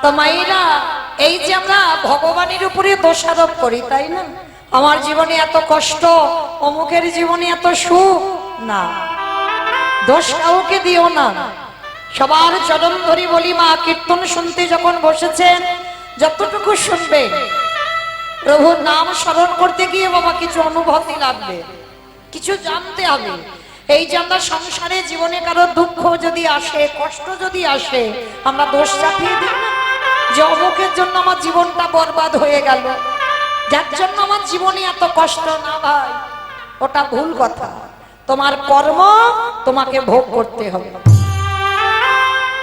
তো মায়েরা, এই যে আমরা ভগবানের উপরে দোষারোপ করি, তাই না? আমার জীবনে এত কষ্ট, অমুকের জীবনে এত সুখ, না, দোষ কাউকে দিও না। সবার চরণ ধরি বলি, মা কীর্তন শুনতে যখন বসেছেন, যতটুকু শুনবে প্রভুর নাম স্মরণ করতে গিয়ে বাবা কিছু অনুভূতি লাগবে, কিছু জানতে হবে। এই যে আমরা সংসারে জীবনে কারো দুঃখ যদি আসে, কষ্ট যদি আসে, আমরা দোষ চাপিয়ে দিই না যে অমুকের জন্য আমার জীবনটা বরবাদ হয়ে গেল, যার জন্য আমার জীবনে এত কষ্ট। না ভাই, ওটা ভুল কথা। তোমার কর্ম তোমাকে ভোগ করতে হবে।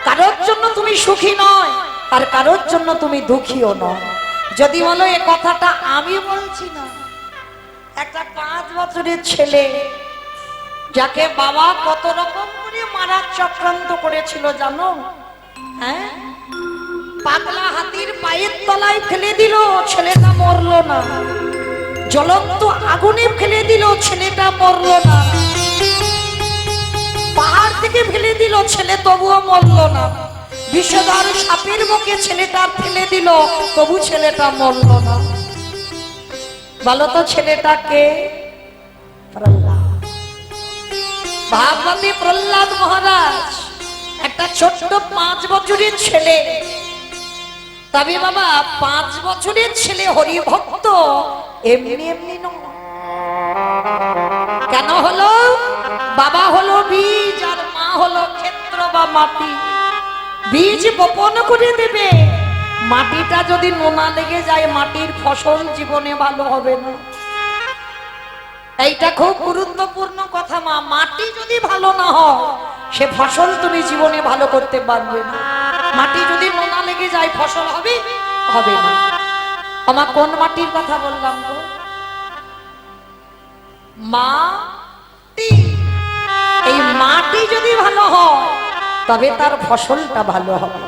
কারোর জন্য তুমি সুখী নয়, আর কারোর জন্য তুমি দুঃখীও নয়। যদি বলো এ কথাটা আমি বলছি না, একটা 5 বছরের ছেলে যাকে বাবা কত রকম করে মারার চক্রান্ত করেছিল জানো? হ্যাঁ, পাগলা হাতির পায়ের তলায় ফেলে দিল, ছেলেটা মরলো না। জ্বলন্ত আগুনে ফেলে দিল, ছেলেটা মরলো না। পাহাড় থেকে ফেলে দিল, ছেলে তবুও মরলো না। বিষধর সাপের মুখে ছেলেটা ফেলে দিল, তবু ছেলেটা মরলো না। বলো তো ছেলেটাকে? প্রহ্লাদ। ভাগবতী প্রহ্লাদ মহারাজ একটা ছোট্ট 5 বছরের ছেলে। তবে বাবা 5 বছরের ছেলে হরিভক্ত এমনি এমনি নয়। কেন হলো? বাবা হলো বীজ আর মা হলো ক্ষেত্র বা মাটি। বীজ বপন করে দেবে, মাটিটা যদি নোনা লেগে যায়, মাটির ফসল জীবনে ভালো হবে না। এইটা খুব গুরুত্বপূর্ণ কথা মা। মাটি যদি ভালো না হয়, সে ফসল তুমি জীবনে ভালো করতে পারবে না। মাটি যদি নোনা লেগে যায়, ফসল হবে? হবে না। আমার কোন মাটির কথা বললাম তো? মাটি। এই মাটি যদি ভালো হয়, তবে তার ফসলটা ভালো হবে।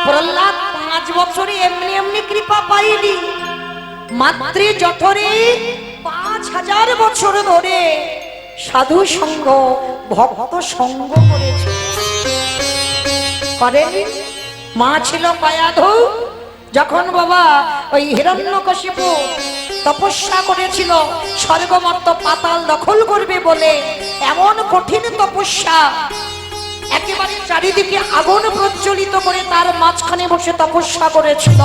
প্রহ্লাদ 5 বছরে এমনি এমনি কৃপা পাইনি। মাতৃ জঠরে 5000 বছর ধরে সাধু সঙ্গ, ভক্ত সঙ্গ করেছে। করেনি? মা ছিল কয়াধু। যখন বাবা ওই হিরণ্যকশিপু তপস্যা করেছিল স্বর্গমর্ত পাতাল দখল করবে বলে, এমন কঠিন তপস্যা, একেবারে চারিদিকে আগুন প্রজ্বলিত করে তার মাঝখানে বসে তপস্যা করেছিল।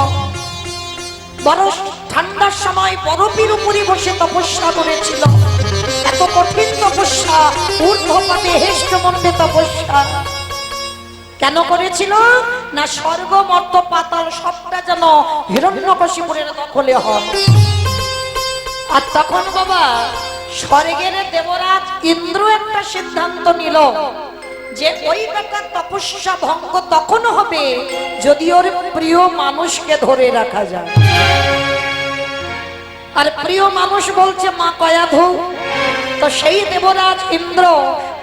বড় ঠান্ডার সময় বরফের উপরে বসে তপস্যা করেছিল। এত কঠিন তপস্যা, ঊর্ধ্বপাতে হেষ্টমন্ডে তপস্যা। কেন করেছিল? না স্বর্গ মর্ত পাতাল সবটা যেন হিরণ্যকশিপুরের দখলে হয়। আর তখন বাবা স্বর্গের দেবরাজ ইন্দ্র একটা সিদ্ধান্ত নিল যে ওই বেটার তপস্যা ভঙ্গ তখন হবে যদি ওর প্রিয় মানুষকে ধরে রাখা যায়। আর প্রিয় মানুষ বলছে মা কয়াধু। তো সেই দেবরাজ ইন্দ্র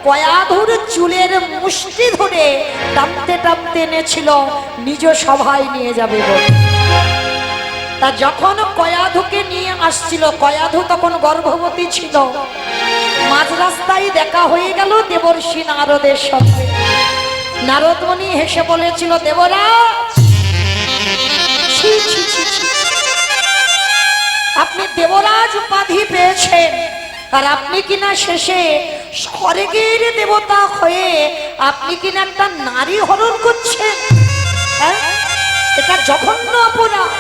কয়াধুর চুলের মুষ্টি ধরে টানতে টানতে এনেছিল নিজ সভায় নিয়ে যাবে বলে। তা যখন কয়াধুকে নিয়ে আসছিল, কয়াধু তখন গর্ভবতী ছিল। মাঝ রাস্তায় দেখা হয়ে গেল দেবর্ষি নারদের সঙ্গে। নারদ মুনি হেসে বলেছিল, দেবরাজ, আপনি দেবরাজ উপাধি পেয়েছেন, আর আপনি কিনা শেষে স্বর্গের দেবতা হয়ে আপনি কিনা একটা নারী হরণ করছেন। এটা জঘন্য অপরাধ।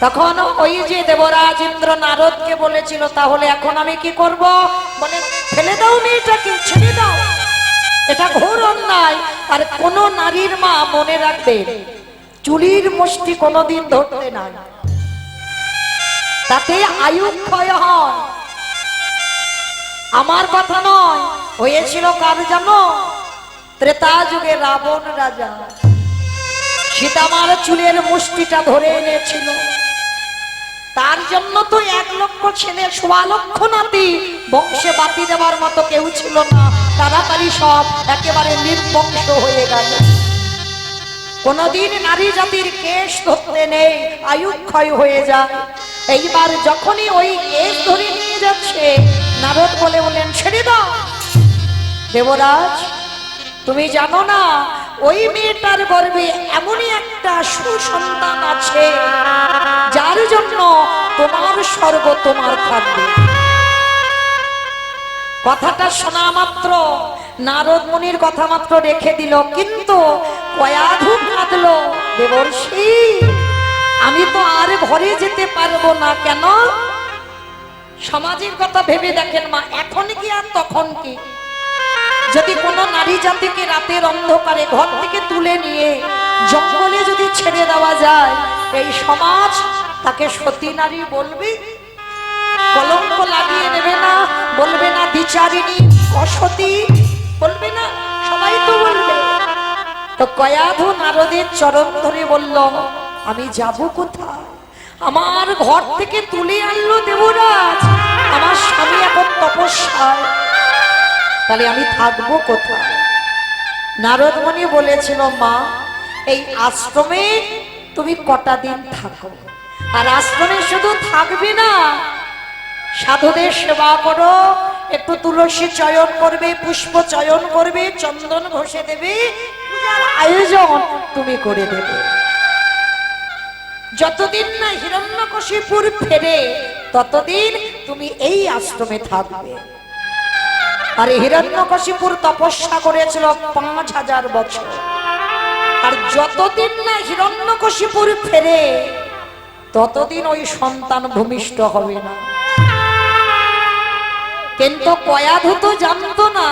তখন ওই যে দেবরাজ ইন্দ্র নারদকে বলেছিল, তাহলে এখন আমি কি করব? বলে, ফেলে দাও মেয়েটাকে, ছেড়ে দাও, এটা ঘোর অন্যায়। আর কোন নারীর মা মনে রাখবে, চুলির মুষ্টি কোনোদিন ধরতে না, তাতে আয়ু ক্ষয় হয়। আমার কথা নয়, হয়েছিল কার জানো? ত্রেতা যুগে রাবণ রাজা সীতামার চুলের মুষ্টিটা ধরে এনেছিল। তার জন্য তো 1 লক্ষ ছেলে, 1.25 লক্ষ নাতি, বংশে বাতি দেওয়ার মতো কেউ ছিল না। তাড়াতাড়ি সব একেবারে নির্বংশ হয়ে গেল। কোনদিন নারী জাতির কেশ ধরতে নেই, আয়ু ক্ষয় হয়ে যায়। এইবার যখনই ওই কেশ ধরে নিয়ে যাচ্ছে, নারদ বলে বলেন, ছেড়ে দাও। দেবরাজ, তুমি জানো না ওই মেয়েটার গর্ভে এমনই একটা সুসন্তান আছে যার জন্য তোমার স্বর্গ তোমার থাকবে। কথাটা শোনা মাত্র নারদ মুনির কথা মাত্র রেখে দিল, কিন্তু কয়াধু কাঁদলো, দেবর্ষি আমি তো আর ঘরে যেতে পারবো না। কেন? সমাজের কথা ভেবে দেখেন মা, এখন কি আর তখন কি? যদি কোনো নারী জাতিকে রাতের অন্ধকারে ঘর থেকে তুলে নিয়ে জঙ্গলে যদি ছেড়ে দেওয়া যায়, এই সমাজ তাকে সতী নারী বলবে? কলঙ্ক লাগিয়ে নেবে না? বলবে না দ্বিচারিণী, অসতী? বলবে না? সবাই তো বলবে। তো কয়াধু নারদের চরণ ধরে বলল, আমি যাব কোথায়? আমার ঘর থেকে তুলে আনলো দেবরাজ, আমার স্বামী এখন তপস্যায়, তাহলে আমি থাকবো কোথায়? নারদ মুনি বলেছিল, মা এই আশ্রমে তুমি কটা দিন থাকো, আর আশ্রমে শুধু থাকবে না, সাধুদের সেবা করো, একটু তুলসী চয়ন করবে, পুষ্প চয়ন করবে, চন্দন ঘষে দেবে, পূজার আয়োজন তুমি করে দেবে। যতদিন না হিরণ্যকশিপুর ফেরে ততদিন তুমি এই আশ্রমে থাকবে। আর হিরণ্যকশিপুর তপস্যা করেছিল 5000 বছর, আর যতদিন না হিরণ্যকশিপুর ফেরে ততদিন ওই সন্তান ভূমিষ্ঠ হবে না। কিন্তু কয়াধু তো জানতো না,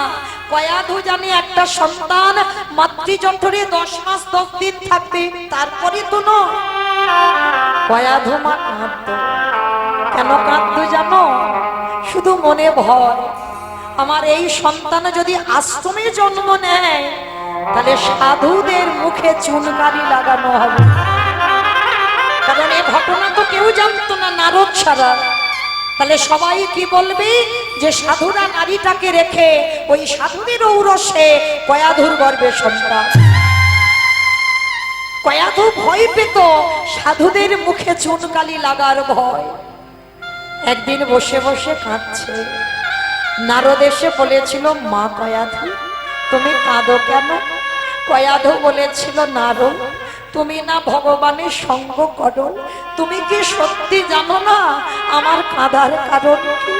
কয়াধু জানে একটা সন্তান মাতৃজঠরে 10 মাস 10 দিন থাকবে, তারপরে তো নয়। কয়াধু মা কাঁদতো। কেন কাঁদতো জানো? শুধু মনে ভয়, আমার এই সন্তান যদি আশ্রমে জন্ম নেয় তাহলে সাধুদের মুখে চুনকালি লাগানো হবে। কারণ এই ঘটনা তো কেউ জানতো না নারদ ছাড়া। তাহলে সবাই কি বলবে? যে সাধুরা নারীটাকে রেখে ওই সাধুদের ঔরসে কয়াধুর গর্ভে সন্তান। কয়াধু ভয় পেত, সাধুদের মুখে চুনকালি লাগার ভয়। একদিন বসে বসে কাঁদছে, নারদ এসে বলেছিল, মা কয়াধু তুমি কাঁদো কেন? কয়াধু বলেছিল, নারদ তুমি না ভগবানের সঙ্গ করো, তুমি কি সত্যি জানো না আমার কাঁদার কারণ কি?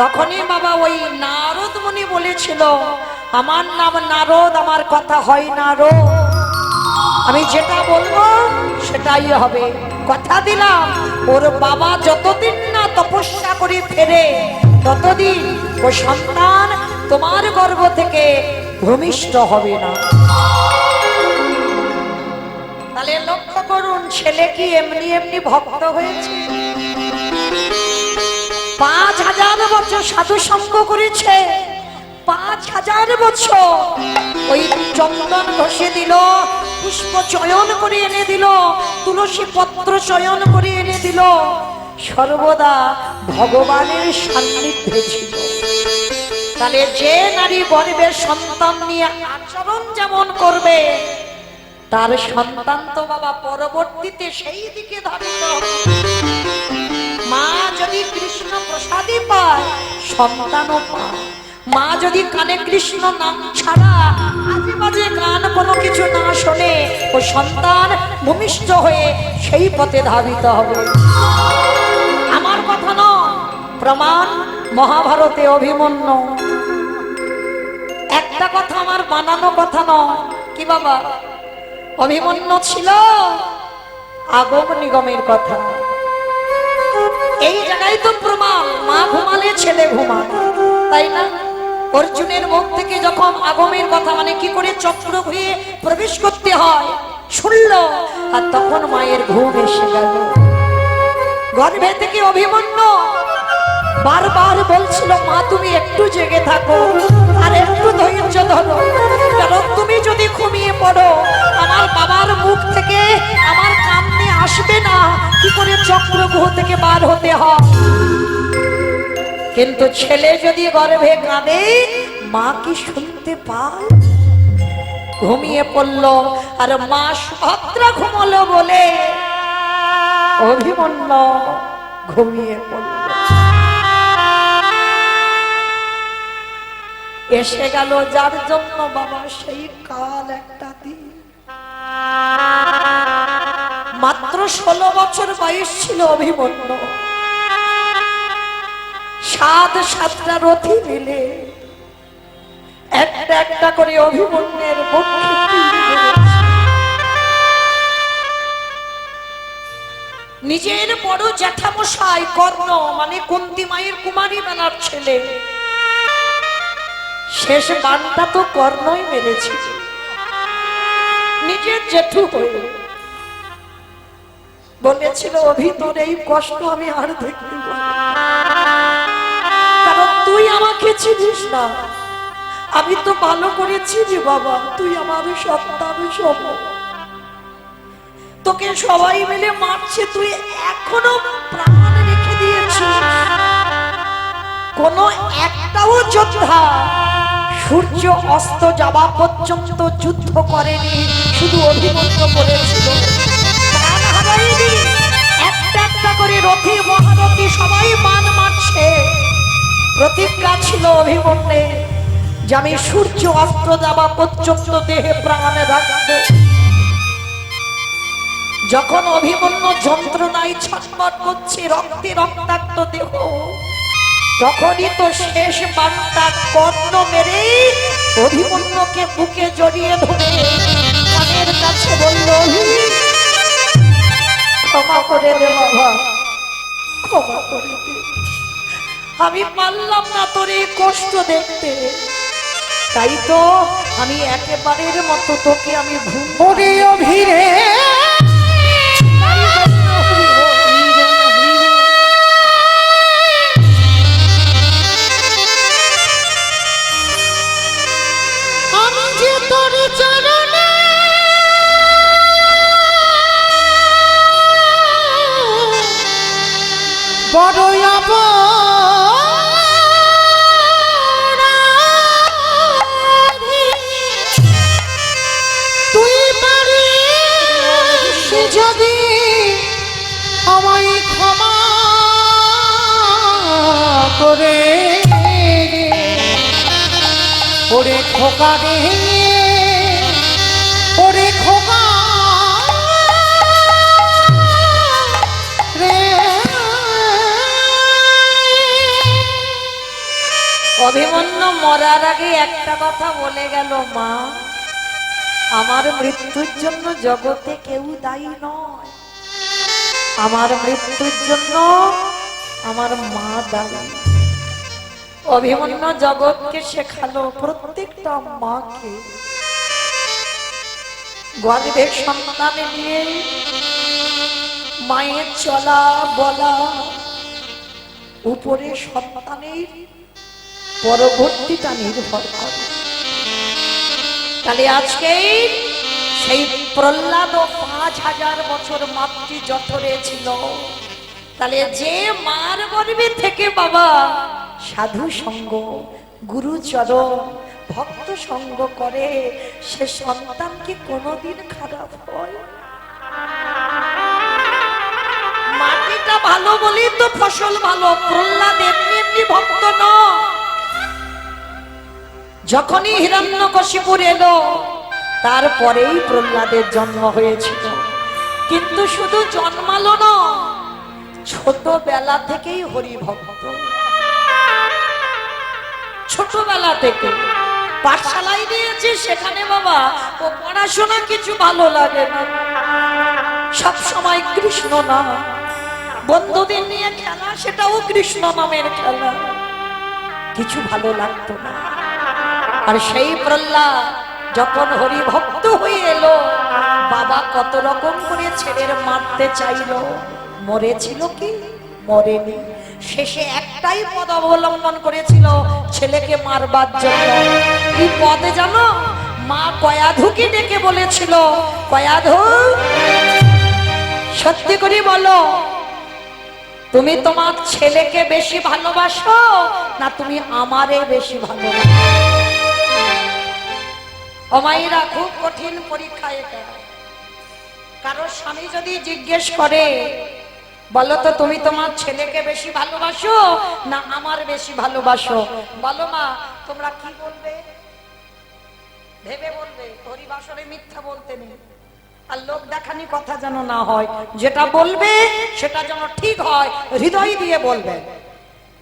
তখনই বাবা ওই নারদ মুনি বলেছিল, আমার নাম নারদ, আমার কথা হয় নারদ, আমি যেটা বলবো সেটাই হবে। কথা দিলাম, ওর বাবা যতদিন না তপস্যা করে ফেরে ততদিন ও সন্তান তোমার গর্ভ থেকে ভূমিষ্ঠ হবে না। তাহলে লক্ষ্য করুন, ছেলে কি এমনি এমনি ভক্ত হয়েছে? 5000 বছর সাধু সঙ্গ করেছে, 5000 বছর ওই চন্দন ঘষে দিল, পুষ্প চয়ন করে এনে দিল, তুলসী পত্র চয়ন করে এনে দিল, সর্বদা ভগবানের সান্নিধ্যে ছিল। তাহলে যে নারী গর্ভের সন্তান নিয়ে আচরণ যেমন করবে, তার সন্তান তো বাবা পরবর্তীতে সেই দিকে ধাবিত হবে। মা যদি কৃষ্ণ প্রসাদী পায়, সন্তানও পায়। মা যদি কানে কৃষ্ণ নাম ছাড়া আজে বাজে গান কোনো কিছু না শোনে, ও সন্তান ভূমিষ্ঠ হয়ে সেই পথে ধাবিত হবে। আমার কথা নয়, প্রমাণ মহাভারতে অভিমন্যু। একটা কথা আমার বানানো কথা নয়। কি বাবা? অভিমন্যু ছিল আগম নিগমের কথা। এই জায়গায় তো প্রমাণ, মা ঘুমালে ছেলে ঘুমায়, তাই না? অর্জুনের মুখ থেকে যখন আগমের কথা, মানে কি করে চক্র হয়ে প্রবেশ করতে হয় শুনল, আর তখন মায়ের ঘুম এসে গেল। গর্ভে থেকে অভিমন্যু বারবার বলছিল, মা তুমি একটু জেগে থাকো, আর একটু ধৈর্য ধরো, কারণ তুমি যদি ঘুমিয়ে পড়ো আমার বাবার মুখ থেকে আমার কানে আসবে না কি করে চক্রগ্রহ থেকে বার হতে হয়। কিন্তু ছেলে যদি গর্ভে কাঁদে, মা কি শুনতে পায়? ঘুমিয়ে পড়ল, আর মা সুভদ্রা ঘুমলো বলে অভিমন্যু ঘুমিয়ে পড়ল। এসে গেল যার জন্য বাবা সেই কাল একটা দিন। মাত্র 16 বছর বয়স ছিল অভিমন্যু। 7টা রথি মিলে একটা একটা করে অভিমন্যুর বক্ষে তীর মেরেছে। নিজের বড় জ্যাঠামশাই কর্ণ, মানে কুন্তি মায়ের কুমারী বেলার ছেলে, শেষ বানটা তো কর্ণই মেরেছে নিজের জেঠু হয়ে। বলেছিল অভিতর এই কষ্ট আমি আর দেখতে পাবো না, কারণ তুই আমাকে চিনিস না, আমি তো ভালো করে চিনি বাবা, তুই আমার সন্তান সম, তোকে সবাই মিলে মারছে, তুই এখনো প্রাণ রেখে দিয়েছিস। কোন একটাও যোদ্ধা সূর্য অস্ত যাওয়া পর্যন্ত যুদ্ধ করেনি, শুধু অভিমন্যু করেছিল। প্রাণ হারায়নি, একটা একটা করে রথী মহারথী সবাই মান মারছে। প্রতিজ্ঞা ছিল অভিমন্যুর যে আমি সূর্য অস্ত যাওয়া পর্যন্ত দেহে প্রাণ রাখবো। যখন অভিমন্যু যন্ত্রণায় ছটফট করছে, রক্তে রক্তাক্ত দেহ, তখনই তো শেষ বাণটা কর্ণ মেরে অভিমন্যুকে বুকে জড়িয়ে ধরে কানের কাছে বলল, ক্ষমা করে দে বাবা, ক্ষমা করে দে, আমি পারলাম না তোর এই কষ্ট দেখতে, তাই তো আমি একেবারের মতো তোকে আমি ঘুমোরে অভিরে তুই পারিস যদি আমায় ক্ষমা করে ওরে খোকা রে, ওরে খোকা রে। অভিমন্যু মরার আগে একটা কথা বলে গেল, মা আমার মৃত্যুর জন্য জগতে কেউ দায়ী নয়, আমার মৃত্যুর জন্য আমার মা দায়ী। অভিমন্যু জগৎকে শেখালো, প্রত্যেকটা মাকে গর্ভের সন্তানে নিয়ে মায়ের চলা বলা, উপরে সন্তানের পরবর্তীটা নির্ভর করে। তাহলে আজকে সেই প্রহ্লাদ 5000 বছর মাতৃ জঠরে ছিল, তাহলে যে মার গর্ভে থেকে বাবা সাধু সঙ্গ, গুরুচরণ, ভক্ত সঙ্গ করে, সে সন্তান কি কোনোদিন খারাপ হয়? মাটিটা ভালো বলেই তো ফসল ভালো। প্রহ্লাদ এমনি এমনি ভক্ত নয়। যখনই হিরণ্যকশিপু এলো তারপরেই প্রহ্লাদের জন্ম হয়েছিল, কিন্তু শুধু জন্মালো না, ছোটবেলা থেকেই হরিভক্ত। ছোটবেলা থেকে পাঠশালায় দিয়েছে, সেখানে বাবা ও পড়াশোনা কিছু ভালো লাগে না, সব সময় কৃষ্ণ নাম, বন্ধুদের নিয়ে খেলা, সেটাও কৃষ্ণ নামের খেলা, কিছু ভালো লাগতো না। আর সেই প্রহ্লাদ যখন হরিভক্ত হয়ে এলো, বাবা কত রকম করে ছেলের মারতে চাইলো, মরেছিল কি? মরেনি। শেষে একটাই পদ অবলম্বন করেছিল ছেলেকে মারবার জন্য। কি পদ জানো? মা কয়াধুকে ডেকে বলেছিল, কয়াধু সত্যি করে বলো, তুমি তোমার ছেলেকে বেশি ভালোবাসো না তুমি আমারে বেশি ভালোবাসো? ও মায়েরা, খুব কঠিন পরীক্ষা এটা। কারো স্বামী যদি জিজ্ঞেস করে, বলো তো তুমি তোমার ছেলেকে বেশি ভালোবাসো না আমার বেশি ভালোবাসো, বলো মা তোমরা কি বলবে ভেবে বলবে, হরিবাসরে মিথ্যা বলতে নেই, আর লোক দেখানি কথা যেন না হয়, যেটা বলবে সেটা যেন ঠিক হয়, হৃদয় দিয়ে বলবে।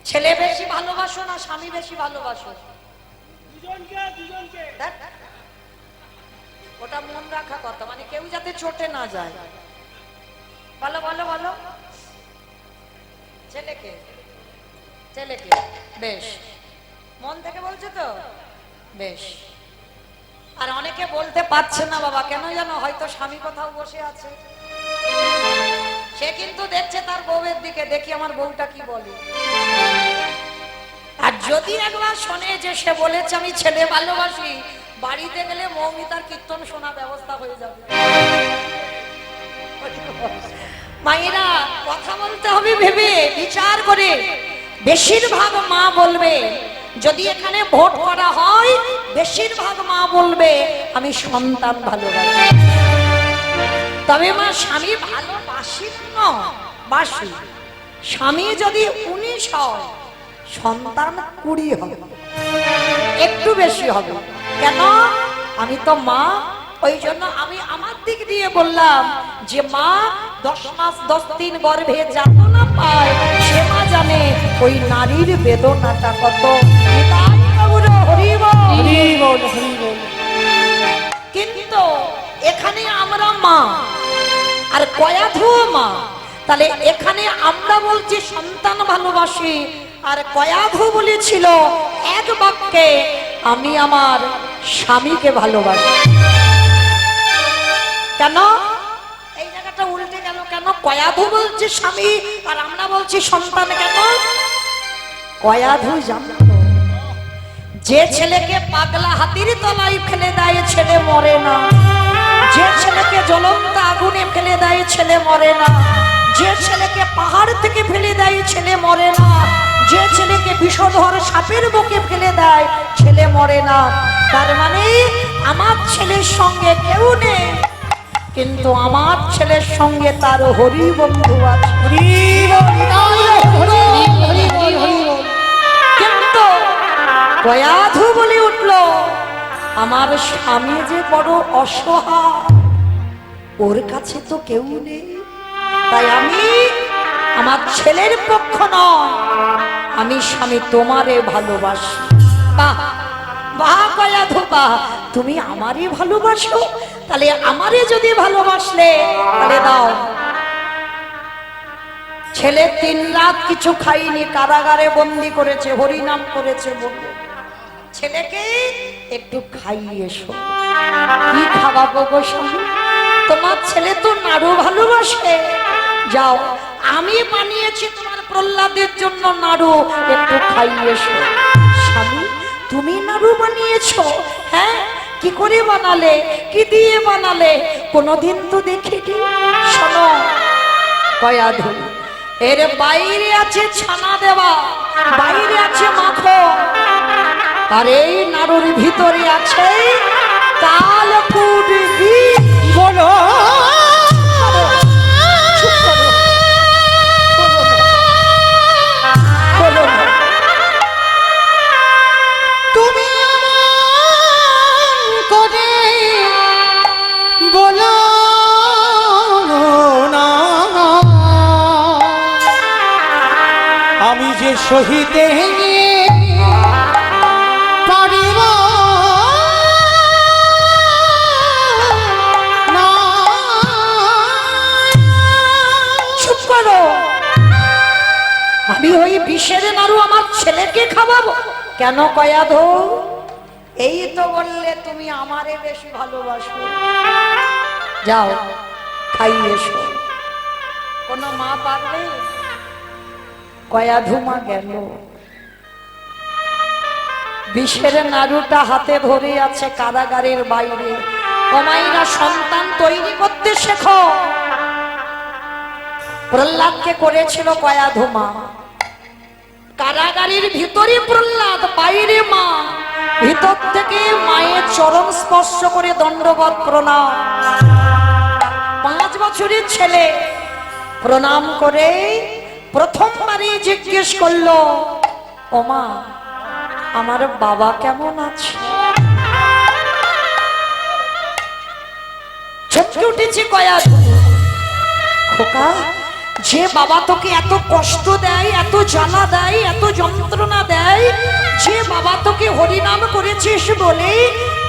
ছেলে বেশি ভালোবাসো না স্বামী বেশি ভালোবাসো? দেখ, ওটা মন রাখা কথা, মানে কেউ যাতে চটে না যায়। বলো বলো বলো। ছেলেকে ছেলেকে বেশ মন থেকে বলছো তো, বেশ। আর অনেকে বলতে পারছে না বাবা, কেন জানো? হয়তো স্বামী কোথাও বসে আছে, সে কিন্তু দেখছে তার বউয়ের দিকে, দেখি আমার বউটা কি বলে। আর যদি একবার শোনে যে সে বলেছে আমি ছেলে ভালোবাসি, বাড়িতে গেলে মৌমিতার কীর্তন শোনা ব্যবস্থা হয়ে যাবে। মায়েরা কথা বলতে হবে ভেবে বিচার করে। বেশিরভাগ মা বলবে, যদি এখানে ভোট করা হয়, বেশিরভাগ মা বলবে আমি সন্তান ভালোবাসি। তবে মা স্বামী ভালোবাসি না, বাসি। স্বামী যদি 19 হয়, সন্তান 20 হবে, একটু বেশি হবে। কেন? আমি তো মা, ওই জন্য আমি আমার দিক দিয়ে বললাম যে মা 10 মাস 10 দিন গর্ভে যাতনা পায়, সে মা জানে ওই নারীর বেদনাটা কত। কিন্তু এখানে আমরা মা আর কয়াধু মা, তাহলে এখানে আমরা বলছি সন্তান ভালোবাসি, আর কয়াধু বলেছিল এক বাক্যে আমি আমার স্বামীকে ভালোবাসি। কেন এই জায়গাটা উল্টে গেল? কেন কয়াধু বলছে স্বামী আর আমরা বলছি সন্তান? কেন? কয়াধু জানো, যে ছেলেকে পাগলা হাতির তলায় ফেলে দেয় ছেলে মরে না, যে ছেলেকে জ্বলন্ত আগুনে ফেলে দেয় ছেলে মরে না, যে ছেলেকে পাহাড় থেকে ফেলে দেয় ছেলে মরে না, যে ছেলেকে বিষধর সাপের বুকে ফেলে দেয় ছেলে মরে না। তার মানে আমার ছেলের সঙ্গে কেউ নেই, কিন্তু আমার ছেলের সঙ্গে তার হরি বন্ধু আছে। কিন্তু কয়াধু বলে উঠল আমার স্বামী যে বড় অসহায়, ওর কাছে তো কেউ নেই, তাই আমি আমার ছেলের পক্ষ নয়, আমি স্বামী তোমারে ভালোবাসি। বাহ বাহ কয়াধু বাহ, তুমি আমারই ভালোবাসো, তাহলে আমারে যদি ভালোবাসলে তাহলে দাও। ছেলে 3 রাত কিছু খাইনি, কারাগারে বন্দি করেছে, হরিনাম করেছে বলে ছেলেকে একটু খাইয়ে এসো। কি খাওয়াবো গো স্বামী? তোমার ছেলে তো নাড়ু ভালোবাসে, যাও আমি বানিয়েছি তোমার প্রহ্লাদের জন্য নাড়ু, একটু খাইয়ে এসো। স্বামী তুমি নাড়ু বানিয়েছো? হ্যাঁ, কি করে বানালে, কি দিয়ে বানালে? কোনদিন তো দেখিনি। শোনো কয়াধু, এর বাইরে আছে ছানা দেওয়া, বাইরে আছে মাখন, আর এই নাড়ুর ভিতরে আছে কালকুড়ি। বলো তুমি করে বলো না, আমি যে সহিতে পারিব না। চুপ করো, আমি ওই বিষের নাড়ু আমার ছেলেকে খাওয়াবো? কেন কয়াধু? এই তো বললে তুমি আমারে বেশি ভালোবাসো, যাও খাইয়ে এসো। কোন মা পারবে? কয়াধু মা গেল, বিষের নাড়ুটা হাতে ধরে আছে কারাগারের বাইরে। কমাইরা সন্তান তৈরি করতে শেখো। প্রহ্লাদকে করেছিল কয়াধু মা, কারাগারের ভিতরে প্রহ্লাদ, বাইরে মা, ভিতর থেকে মায়ের চরণ স্পর্শ করে দণ্ডবত প্রণাম। 5 বছরের ছেলে প্রণাম করে প্রথমবারই জিজ্ঞেস করলো, ও মা আমার বাবা কেমন আছে? চমকে উঠেছে কয়াধু। খোকা, যে বাবা তোকে এত কষ্ট দেয়, এত জ্বালা দেয়, এত যন্ত্রণা দেয়, যে বাবা তোকে হরিনাম করেছিস বলে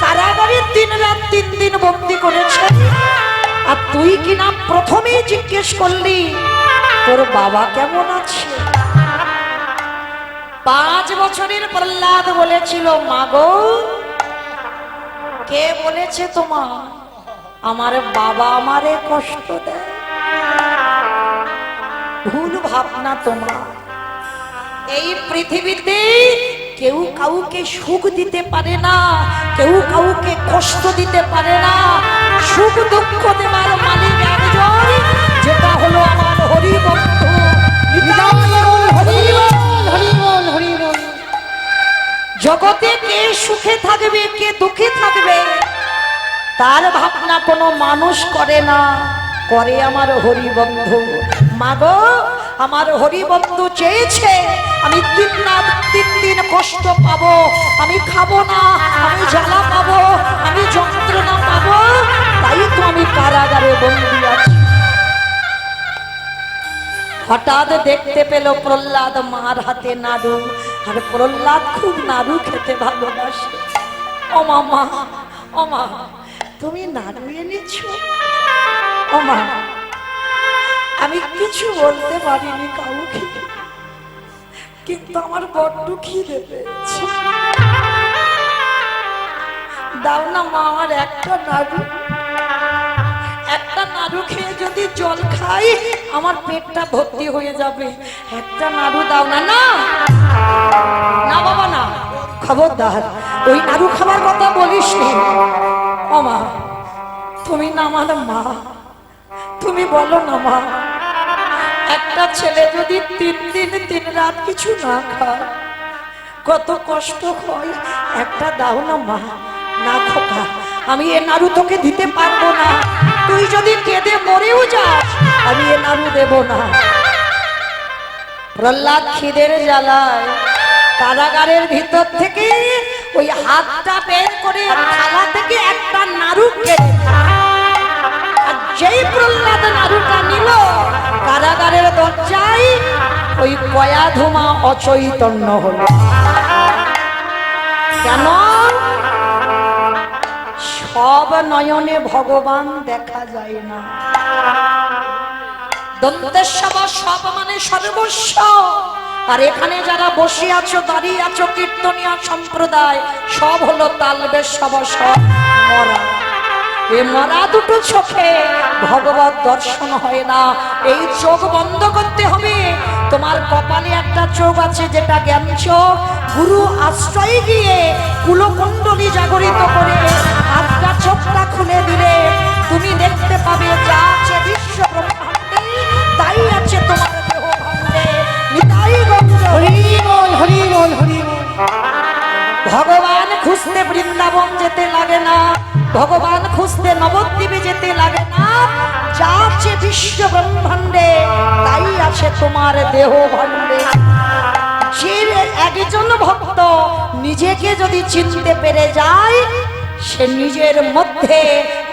কারাগারে 3 রাত 3 দিন বন্দি করেছে, আর তুই কিনা প্রথমেই জিজ্ঞেস করলি তোর বাবা কেমন আছে? 5 বছরের প্রহ্লাদ বলেছিল, মাগো কে বলেছে তোমার আমার বাবা আমারে কষ্ট দেয়? ভুল ভাবনা তোমার। এই পৃথিবীতে কেউ কাউকে সুখ দিতে পারে না, কেউ কাউকে কষ্ট দিতে পারে না। সুখ দুঃখ দেবার মালিক একজন, যেটা হলো আমার হরি বন্ধু। জগতে কে সুখে থাকবে কে দুঃখে থাকবে তার ভাবনা কোনো মানুষ করে না, করে আমার হরি বন্ধু। মাগো, আমার হরি বন্ধু চেয়েছে আমি 3 রাত 3 দিন কষ্ট পাবো, আমি খাবো না, আমি জ্বালা পাবো, আমি যন্ত্রণা পাবো, তাই তো আমি কারাগারে বন্দী আছি। হঠাৎ দেখতে পেল প্রহ্লাদ মার হাতে নাড়ু, আর প্রহ্লাদ খুব নাড়ু খেতে ভালোবাসে। ও মামা, ও মা, তুমি নাড়ু এনেছো? ও মা, আমি কিছু বলতে পারিনি কাউকে, কিন্তু আমার বড্ড খিদে পেয়েছে। দাও না মা আমার একটা নাড়ু। একটা নাড়ু খেয়ে যদি জল খাই আমার পেটটা ভর্তি হয়ে যাবে। একটা নাড়ু দাও না। না না বাবা না, খবরদার ওই নাড়ু খাবার কথা বলিস নি। ও মা, তুমি না আমার মা, তুমি বলো না মা, একটা ছেলে যদি 3 দিন 3 রাত কিছু না খায় কত কষ্ট হয়। একটা দাও না মা। না খোকা, আমি এ নাড়ু তোকে দিতে পারবো না। তুই যদি কেঁদে মরেও যাস আমি এ নাড়ু দেব না। প্রহ্লাদ খিদের জ্বালায় কারাগারের ভিতর থেকে ওই হাতটা বের করে থালা থেকে একটা নাড়ু কেড়ে, আর যেই প্রহ্লাদ নাড়ুটা নিল কারাগারের দরজায় ওই কয়াধুমা অচৈতন্য হলো। কেন? সব নয়নে ভগবান দেখা যায় না। দন্তেশ্বর সব মানে সর্বস্ব। আর এখানে যারা বসে আছো, দাঁড়িয়ে আছো, কীর্তনিয়া সম্প্রদায়, সব হলো তালবে সব সব মরা। এ মরা দুটো চোখে ভগবত দর্শন হয় না। এই চোখ বন্ধ করতে হবে। তোমার কপালে একটা চোখ আছে যেটা জ্ঞান চোখ। গুরু আশ্রয় গিয়ে কুলকুণ্ডলী জাগরিত করে আটটা চোখটা খুলে দিলে তুমি দেখতে পাবে যা আছে বিশ্ব ব্রহ্মাণ্ডে তাই আছে তোমার দেহ ভাণ্ডে। নিতাই গৌর হরি বল, হরি বল, হরি বল। ভগবান খুঁজতে বৃন্দাবন যেতে লাগে না, ভগবান খুঁজতে নবদ্বীপে যেতে লাগে না। যা আছে বিশ্ব ব্রহ্মাণ্ডে তাই আছে তোমার দেহ ভাণ্ডে। সে একজন ভক্ত নিজেকে যদি চিনতে পেরে যায় সে নিজের মধ্যে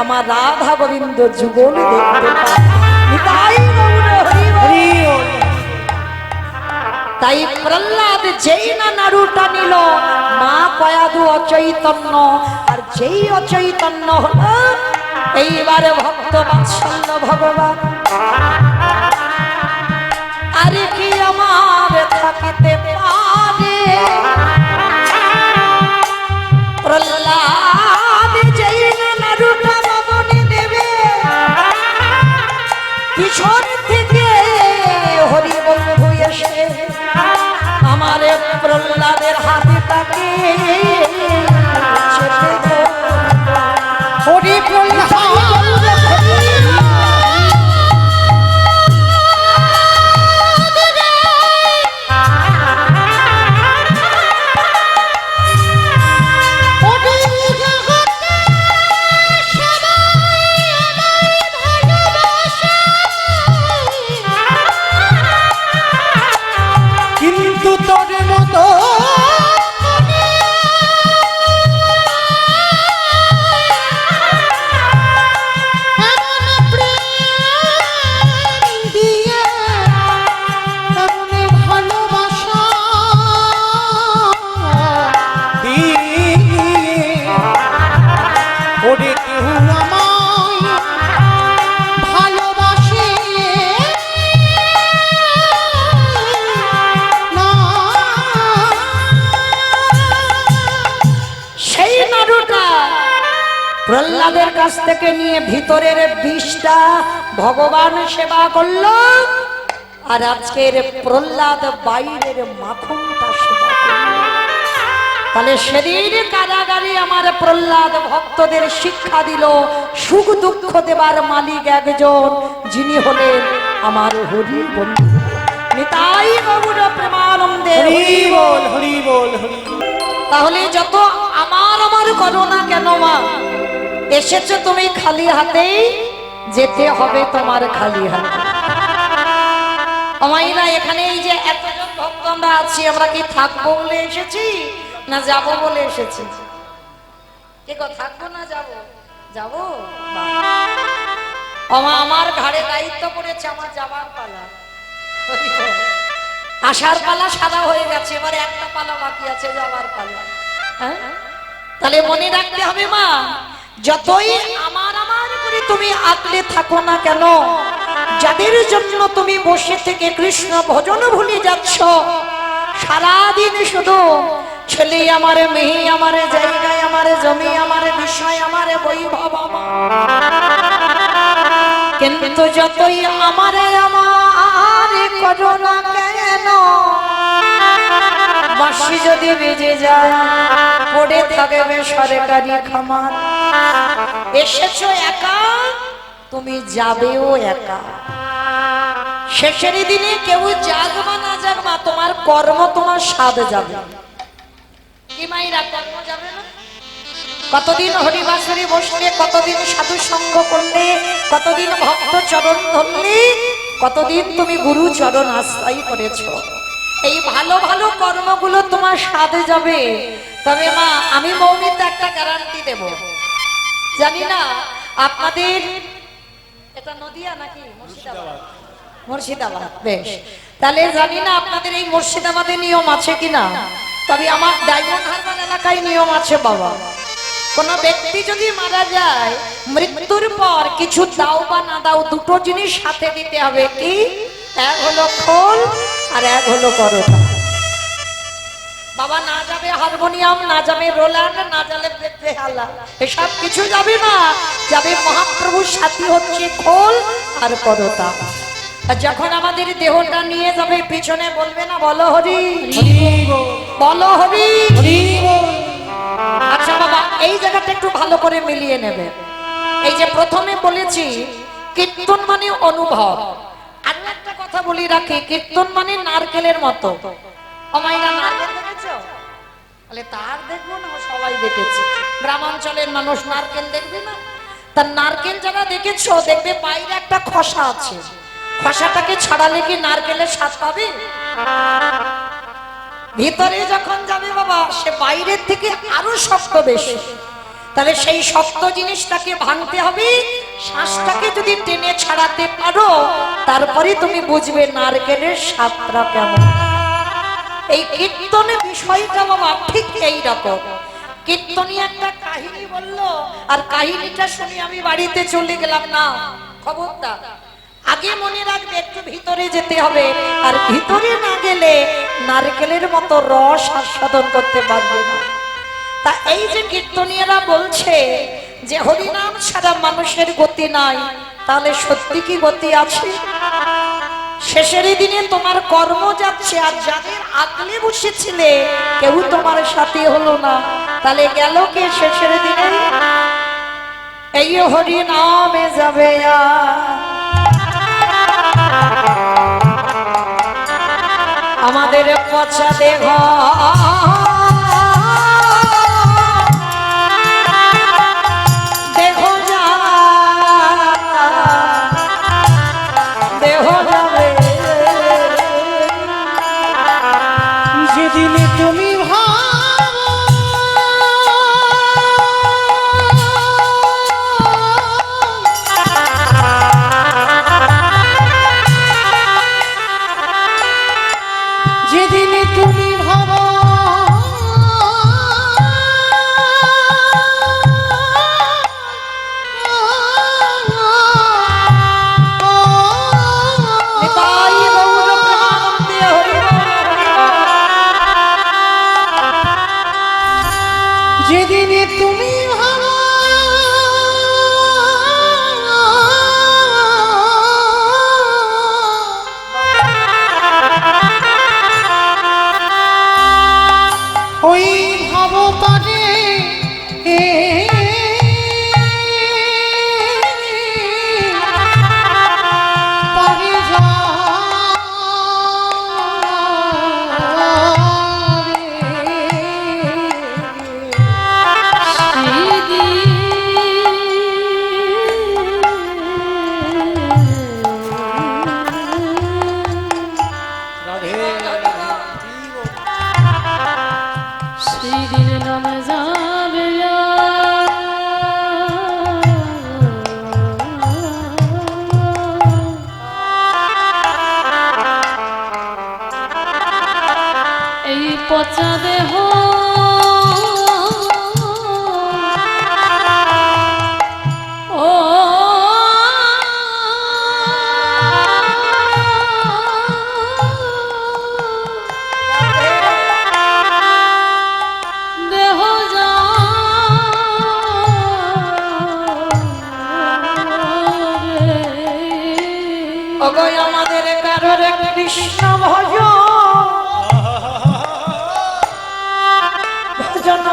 আমার রাধা গোবিন্দ যুগল দেখতে পায়। নিতাই গৌর হরি বল। তাই প্রহ্লাদ যেই না নাড়ুটা নিল মা কয়াধু অচৈতন্য, আর যেই অচৈতন্য হলো এইবারে ভক্ত বাৎসল্য ভগবান। আরে কি আমার থাকিতে পারে প্রহ্লাদ যেই না নাড়ুটা বাবনে দেবে পিছন থেকে হরি বন্ধু এসে আমার প্রহ্লাদের হাতটাকে হরি প্রহ্লাদ প্রহ্লাদের কাছ থেকে নিয়ে ভিতরের বিষটা ভগবান সেবা করলো, আর আজকের প্রহ্লাদ বাইরের মাখনটা সেবা করলো। তাহলে সেদিন কারাগারে আমার প্রহ্লাদ ভক্তদের শিক্ষা দিল, সুখ দুঃখ দেবার মালিক একজন, যিনি হলেন আমার হরি বন্ধু নিতাই গৌর প্রেমানন্দে। হরি বল, হরি বল, হরি বল। তাহলে যত আমার করো না কেন মা, এসেছো তুমি খালি হাতেই, যেতে হবে তোমার খালি হাতে। আমাইরা এখানে এই যে এতজন ভক্ত আমরা আছি, আমরা কি থাকবো বলে এসেছি না যাব বলে এসেছি? কে গো, থাকবো না যাবো? যাবো। আমার ঘাড়ে দায়িত্ব পড়েছে, আমার যাবার পালা। আসার পালা সাদা হয়ে গেছে, এবার একটা পালা বাকি আছে, যাবার পালা। হ্যাঁ, তাহলে মনে রাখতে হবে মা, যতই আমার করে তুমি আঁকলে থাকো না কেন, যাদের জন্য তুমি বসে থেকে কৃষ্ণ ভজন ভুলে যাচ্ছ, সারাদিন শুধু ছেলে আমার, মেয়ে আমার, জায়গায় আমার, জমি আমার, বিষয় আমার, বৈভব আমার, কিন্তু যতই আমার করো না কেন, বাঁশি যদি বেজে যায় পড়ে থাকবে সরকারি খামার। এসেছো একা, তুমি যাবেও একা। শেষের দিনে কেউ যাক বা না যাক মা, তোমার কর্ম তোমার স্বাদ যাবে। কি মাইরা, কর্ম যাবে না? কতদিন হরিবাসরে বসলে, কতদিন সাধু সঙ্গ করলে, কতদিন ভক্ত চরণ ধরলে, কতদিন তুমি গুরু চরণ আশ্রয় করেছো, এই ভালো ভালো কর্মগুলো তোমার স্বাদ যাবে। তবে মা, আমি মৌমিতা একটা গ্যারান্টি দেব, জানি না আপনাদের এটা নদিয়া নাকি মুর্শিদাবাদ? মুর্শিদাবাদ, বেশ। তাহলে জানি না আপনাদের এই মুর্শিদাবাদে নিয়ম আছে কিনা, তবে আমার ডায়মন্ড হারবার এলাকায় নিয়ম আছে বাবা। কোন ব্যক্তি যদি মারা যায়, মৃত্যুর পর কিছু দাও বা না দাও, দুটো জিনিস সাথে দিতে হবে। কি? এক হলো খোল আর এক হলো করতা। বাবা, না যাবে হারমোনিয়াম, না যাবে রোলান্ড, না যাবে বেহালা, এসব কিছু যাবে না। যাবে মহাপ্রভুর সাথী হচ্ছে খোল আর করতা। যখন আমাদের দেহটা নিয়ে যাবে, পিছনে বলবে না বলো হরি, বলো হরি। আচ্ছা বাবা, এই জায়গাটা একটু ভালো করে মিলিয়ে নেবে। এই যে প্রথমে বলেছি কীর্তন মানে অনুভব, আর একটা কথা বলি রাখি, কীর্তন মানে নারকেলের মতো। আমাইরা নারকেল দেখেছো? তাহলে তার দেখবো না, সবাই দেখেছে। গ্রামাঞ্চলের মানুষ নারকেল দেখবে না? তার নারকেল যারা দেখেছো, দেখবে বাইরে একটা খসা আছে, খসাটাকে ছাড়ালে কি নারকেলের স্বাদ পাবে? ভিতরে যখন যাবে বাবা, সে বাইরের থেকে আরো শক্ত বেশি। তাহলে সেই শক্ত জিনিসটাকে ভাঙতে হবে, শ্বাসটাকে যদি টেনে ছাড়াতে পারো, তারপরে তুমি বুঝবে নারকেলের স্বাদটা কেমন। এই কীর্তনের বিষয়টা বাবা ঠিক এই রকম। কীর্তনী একটা কাহিনী বললো, আর কাহিনীটা শুনে আমি বাড়িতে চলে গেলাম না, খবরদার। আগে মনে রাখবে, একটু ভিতরে যেতে হবে, আর ভিতরে না গেলে নারকেলের মতো রস আস্বাদন করতে পারবে না। তা এই যে কীর্তনীয়রা বলছে যে হরিনাম ছাড়া মানুষের গতি নাই, তাহলে সত্যি কি গতি আছে? শেষের দিনে তোমার কর্ম যাচ্ছে, আর যাদের আগলে বসেছিলে কেউ তোমার সাথী হলো না, তাহলে গেল কে শেষের দিনে? এই হরিনামে যাবে আমাদের পচা দেহ, দেহ যাবে যেদিনে তুমি যেদিনে তুমি ভাবো পচা দেহ ও দেহ যা ওগো আমাদের কারোর কৃষ্ণ ভজন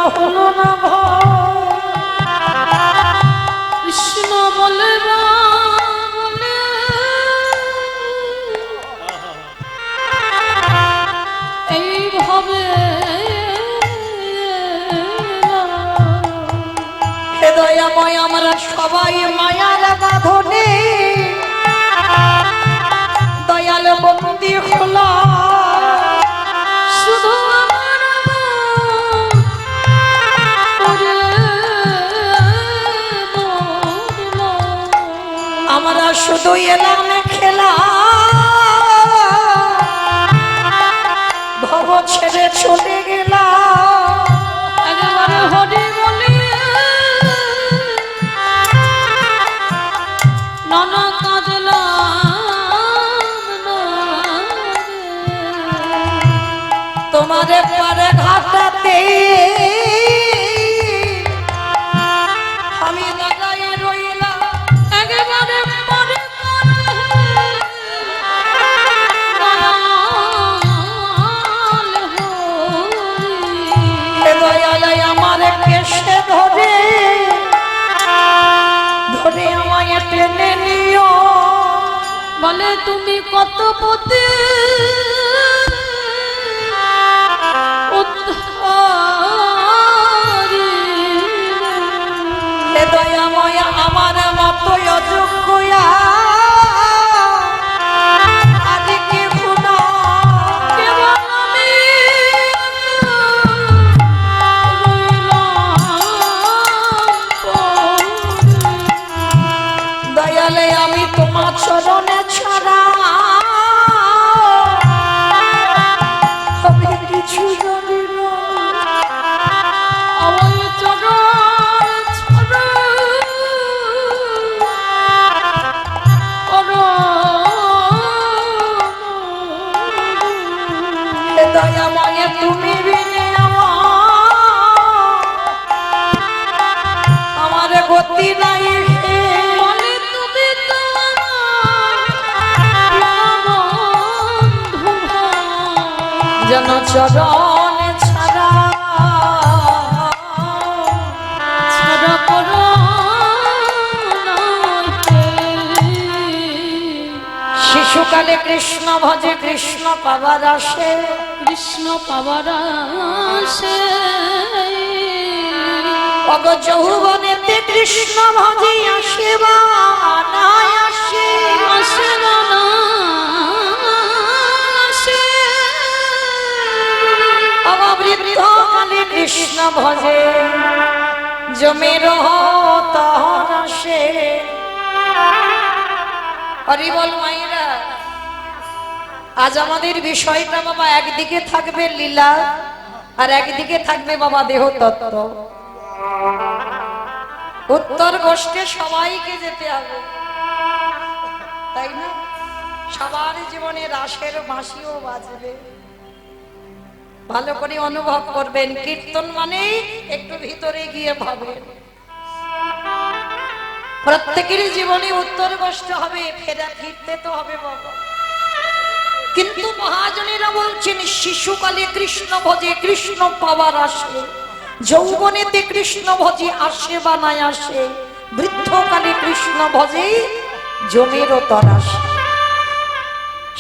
হলো না কৃষ্ণ বলে বলে এইভাবে হে দয়াময় আমরা সবাই মায়ার বাঁধনে দয়াল বন্দি হলো শুধু আমার আমরা শুধু এলাম খেলা ভব ছেড়ে চলে গেলাম একেবারে হরি বলে নানা তোমার পারে ঘাটাতে আমি দাঁড়াই রইলাম একেবারে মনে দয়ালয় আমার কেশে ধরে ধরে আমায় টেনে নিও বলে তুমি কত পথে দয়াময় আমার মতো অযোগ্য আদিকে খুনা কেবল আমি দয়ালে আমি তোমার চরণে ছাড়া আমি কিছু জানি না আমার চরণ ছাড়া দয়াময় তুমি বিনে আমার গতি নাই বলে তুমি তো যেন চরণ ছাড়া ছাড়া করো শিশুকালে কৃষ্ণ ভজে কৃষ্ণ পাবার আসে কৃষ্ণ পাবার আসে অগ যৌবনেতে কৃষ্ণ ভজে আসে বা নাই আসে আসে না আসে অগ বৃদ্ধকালে কৃষ্ণ ভজে জমে রহ তহর আসে হরি বল মাইরা আজ আমাদের বিষয়টা বাবা একদিকে থাকবে লীলা আর একদিকে থাকবে বাবা দেহ তত্ত্ব উত্তর গোষ্ঠে সবাইকে যেতে হবে তাই না সবার জীবনে রাসের বাঁশিও বাজবে ভালো করে অনুভব করবেন কীর্তন মানে একটু ভিতরে গিয়ে ভাবেন প্রত্যেকের জীবনে উত্তর গোষ্ঠ হবে ফিরতে তো হবে বাবা কিন্তু মহাজনেরা বলছেন শিশুকালে কৃষ্ণ ভজে কৃষ্ণ পাওয়ার আসে যৌবনেতে কৃষ্ণ ভজে আসে বা নাই আসে বৃদ্ধকালে কৃষ্ণ ভজে জমের তর আসে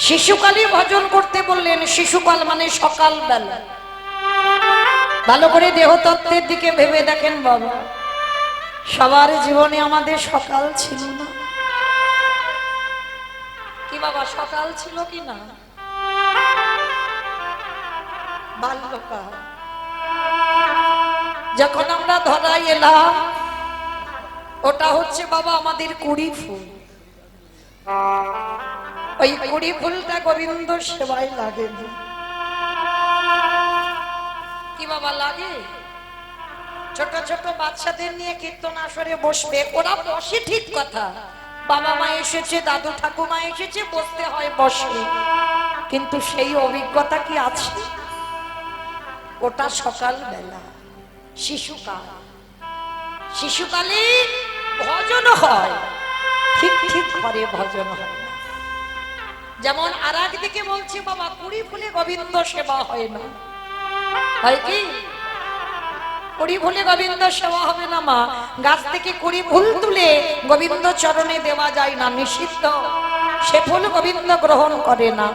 শিশুকালে ভজন করতে বললেন শিশুকাল মানে সকাল বেলা ভালো করে দেহতত্ত্বের দিকে ভেবে দেখেন বাবা সবার জীবনে আমাদের সকাল ছিল না কি বাবা সকাল ছিল কি না বাল্যকাল যখন আমরা ধরাই এলাম ওটা হচ্ছে বাবা আমাদের কুড়ি ফুল ওই কুড়ি ফুলটা গোবিন্দ সেবায় লাগে কি বাবা লাগে? ছোট ছোট বাচ্চাদের নিয়ে কীর্তন আসরে বসবে, ওরা বসে ঠিক কথা, বাবা মা এসেছে, দাদু ঠাকুমা এসেছে, বসতে হয় বসে, কিন্তু সেই অভিজ্ঞতা কি আছে? ওটা সকাল বেলা, শিশুকাল, শিশুকালে ভজন হয়, ঠিক ঠিক ঘরে ভজন হয় না। যেমন আর একদিকে বলছি বাবা, কুড়ি ফুলে গোবিন্দ সেবা হয় না, হয় কি? কুড়ি ফুলে গোবিন্দ সেবা হবে না মা, গাছ থেকে কুড়ি ফুল তুলে গোবিন্দ চরণে দেওয়া যায় না, নিষিদ্ধ, সে ফুল গোবিন্দ গ্রহণ করে না।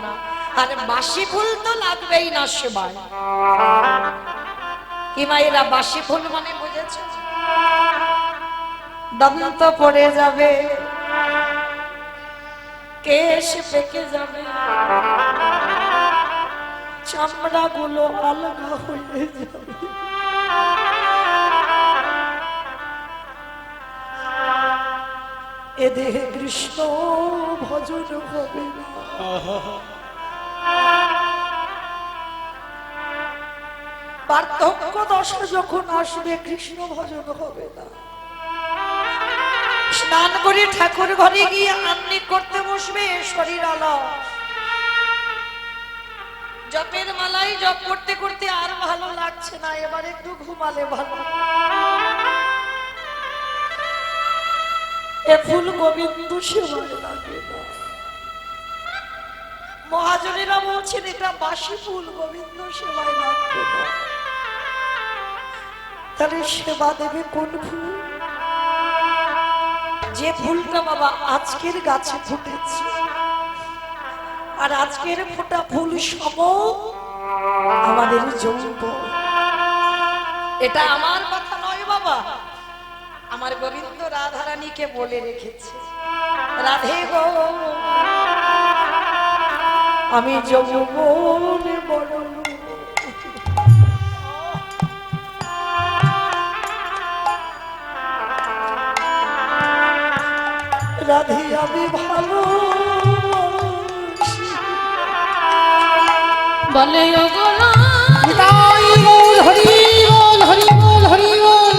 আর বাসি ফুল তো লাগবেই না সেবায়। কি মায়েরা, বাসি ফুল মানে বুঝেছ? দন্ত পড়ে যাবে, কেশ পেকে যাবে, চামড়া গুলো আলগা হয়ে যাবে, এ দেহে কৃষ্ণ ভজন হবে না। বার্ধক্য দশা যখন আসবে, কৃষ্ণ ভজন হবে না। স্নান করে ঠাকুর ঘরে গিয়ে আন্নি করতে বসবে, শরীর অলস, জপের মালাই জপ করতে করতে আর ভালো লাগছে না, এবার একটু ঘুমালে ভালো। এ ফুল গোবিন্দ সেবায় লাগে না। মহাজনেরা বলছেন এটা বাসি ফুল, গোবিন্দ সেবায় লাগবে না। তাহলে সেবা দেবে কোন ফুল? যে ফুলটা বাবা আজকের গাছে ফুটেছে, আর আজকের ফোটা ফুল সম আমাদের যৌবন। এটা আমার কথা নয় বাবা, আমার গোবিন্দ রাধারানীকে বলে রেখেছে, রাধে গো আমি যৌবনে বড়, রাধে আমি ভালো বলে ওগো নিতাই গৌর হরি বল, হরি বল, হরি বল।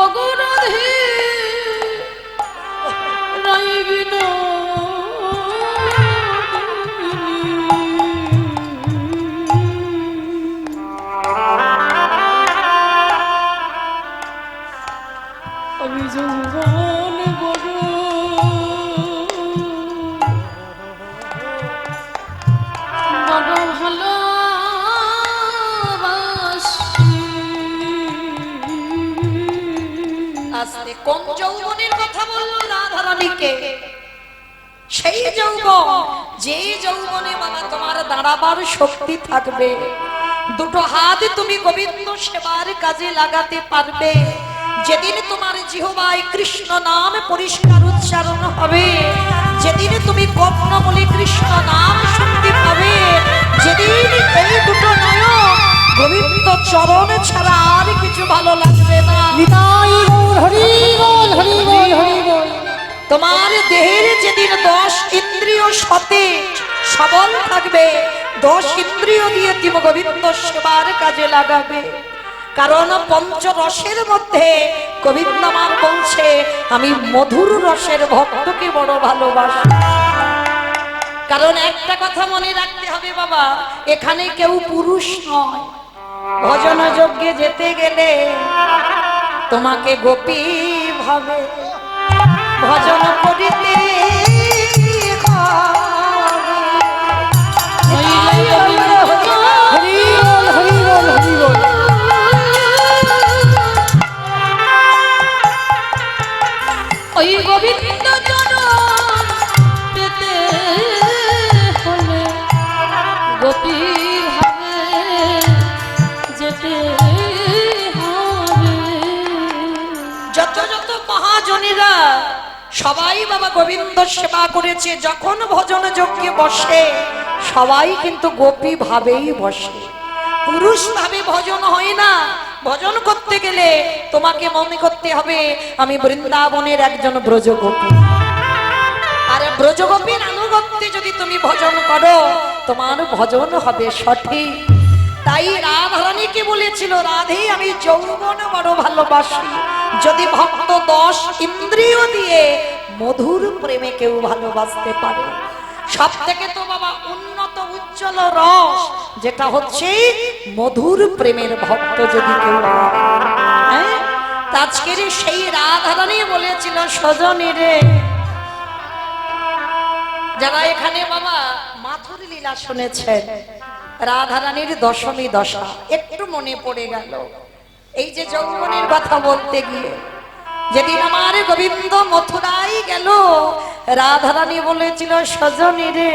ওগো রাধে রাইবিন আমি যৌবন বড়, বড় ভালোবাসি। আস্তে কোন যৌবনের কথা বললো রাধারানীকে? সেই যৌবন, যে যৌবনে বাবা তোমার দাঁড়াবার শক্তি থাকবে, দুটো হাত তুমি গোবিন্দ সেবার কাজে লাগাতে পারবে, যেদিন তোমার জিহ্বায় কৃষ্ণ নাম পরিষ্কার উচ্চারণ হবে, যেদিন তুমি কর্ণ বলে কৃষ্ণ নাম শুনতে পাবে, যেদিন এই দুটো নয়ন গোবিন্দ চরণ ছাড়া আর কিছু ভালো লাগবে না। নিতাই গৌর হরি বল, হরি বল, হরি বল। তোমার দেহের যেদিন 10 ইন্দ্রিয় সতেজ সবল থাকবে, 10 ইন্দ্রিয় দিয়ে তুমি গোবিন্দ সেবার কাজে লাগাবে। কারণ পঞ্চরসের মধ্যে গোবিন্দ আমার বলছে আমি মধুর রসের ভক্তকে বড় ভালোবাসি। কারণ একটা কথা মনে রাখতে হবে বাবা, এখানে কেউ পুরুষ নয়। ভজন যজ্ঞে যেতে গেলে তোমাকে গোপী ভাবে ভজন করিতে হরি বল, হরি বল, হরি বল। ওই গোবিন্দ চরণ পেতে হলে গোপী ভাবে যেতে হবে। যত যত মহাজনীরা সবাই বাবা গোবিন্দ সেবা করেছে, যখন ভজন যজ্ঞে বসে সবাই কিন্তু গোপী ভাবেই বসে, পুরুষ ভাবে ভজন হয় না। ভজন করতে গেলে তোমাকে মনে করতে হবে আমি বৃন্দাবনের একজন ব্রজগোপী। আর ব্রজগোপীর আনুগত্যে যদি তুমি ভজন করো তোমার ভজন হবে সঠিক। তাই রাধারানীকে বলেছিল, রাধে আমি যৌবন বড় ভালোবাসি, যদি ভক্ত 10 ইন্দ্রিয় দিয়ে মধুর প্রেমে কেউ ভালোবাসতে পারে। সব থেকে তো বাবা উন্নত উজ্জ্বল রস যেটা হচ্ছে মধুর প্রেমের ভক্ত যদি কেউ হয়। হ্যাঁ, আজকের সেই রাধারানী বলেছিল, সজনী রে, যারা এখানে বাবা মাথুর লীলা শুনেছেন, রাধারানীর দশমী দশা একটু মনে পড়ে গেল। এই যে যৌবনের কথা বলতে গিয়ে যেদিন আমার গোবিন্দ মথুরায় গেল, রাধারানী বলেছিল, সজনী রে,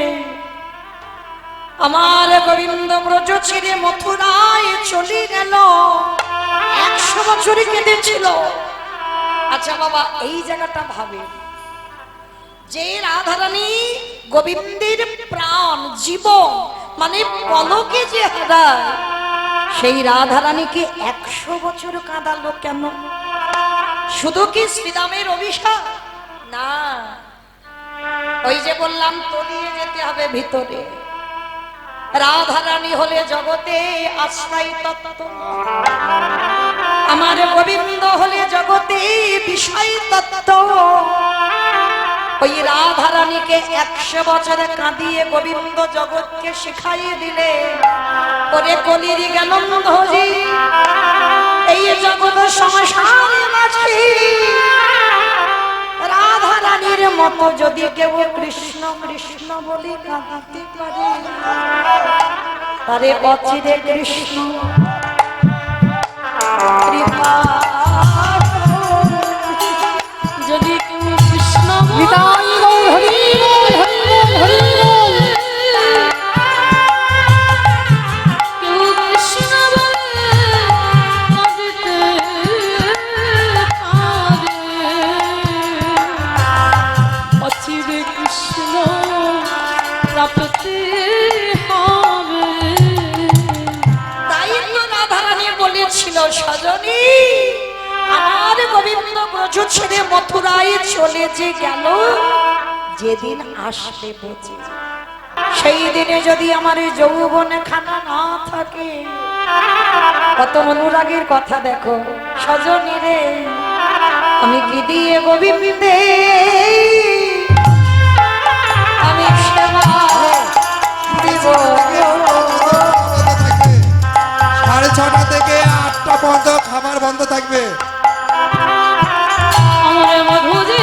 আমার গোবিন্দ ব্রজ ছেড়ে মথুরায় চলে গেল, 100 বছর কেঁদেছিল। আচ্ছা বাবা, এই জায়গাটা ভাবে যে রাধারানী গোবিন্দের প্রাণ জীবন মানে পলকে যে হারায়, সেই রাধারানীকে 100 বছর কাঁদালো কেন? শুধু কি শ্রীরামের অভিশাপ? না, ওই যে বললাম তলিয়ে যেতে হবে ভিতরে। রাধারানী হলে জগতে আশ্রয় তত্ত্ব, আমার গোবিন্দ হলে জগতে বিষয় তত্ত্ব। ওই রাধারানীকে 100 বছর কাঁদিয়ে গোবিন্দ জগৎকে শিখাইয়ে দিলে, ওরে কলির জ্ঞান ধরি এই জগৎ সংসারে মাঝে রাধারানীর মতো যদি কেউ কৃষ্ণ কৃষ্ণ বলি কাঁদতে পারে, তারে অচিরে কৃষ্ণ কৃপা। যদি কেউ কৃষ্ণ নিতাই গৌর হরি বল, হরি বল, হরি বল। কেউ কৃষ্ণ বলে কাঁদিতে পারে, অচিরে কৃষ্ণ প্রাপ্তি হবে। তাই তো রাধারানী বলেছিল, সজনী, আমার গোবিন্দ ব্রজ ছেড়ে মথুরায় চলে যে গেল, যেদিন আসবে বুঝে, সেই দিনে যদি আমার যৌবন খানা না থাকে, কত অনুরাগের কথা দেখো। সজনী রে, আমি কি দিয়ে গোবিন্দে আমি সেবা দিব? 6:30 থেকে 8টা পর্যন্ত খাবার বন্ধ থাকবে। আমার মধুরে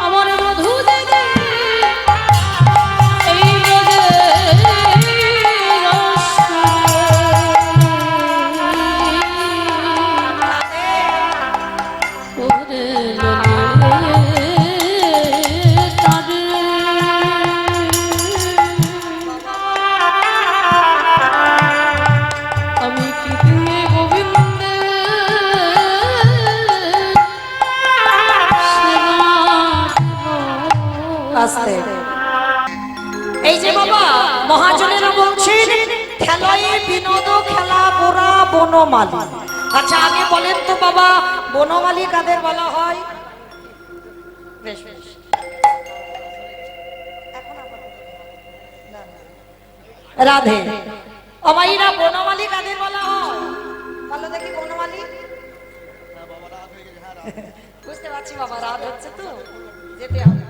আমার মধুরে এই আমি কি দিয়ে গোবিন্দে আস্তে। এই যে বাবা মহাজনেরা বলছেন, খেলায় বিনোদ খেলা বোরা বনমালী। আচ্ছা আগে বলেন তো বাবা, বনমালী কাদের বলা হয়? বেশ বেশ, রাধে। অমাইরা বনমালী কাদের বলা হয়? বলো দেখি বনমালী। বুঝতে পারছি বাবা, রাত হচ্ছে তো যেতে হবে।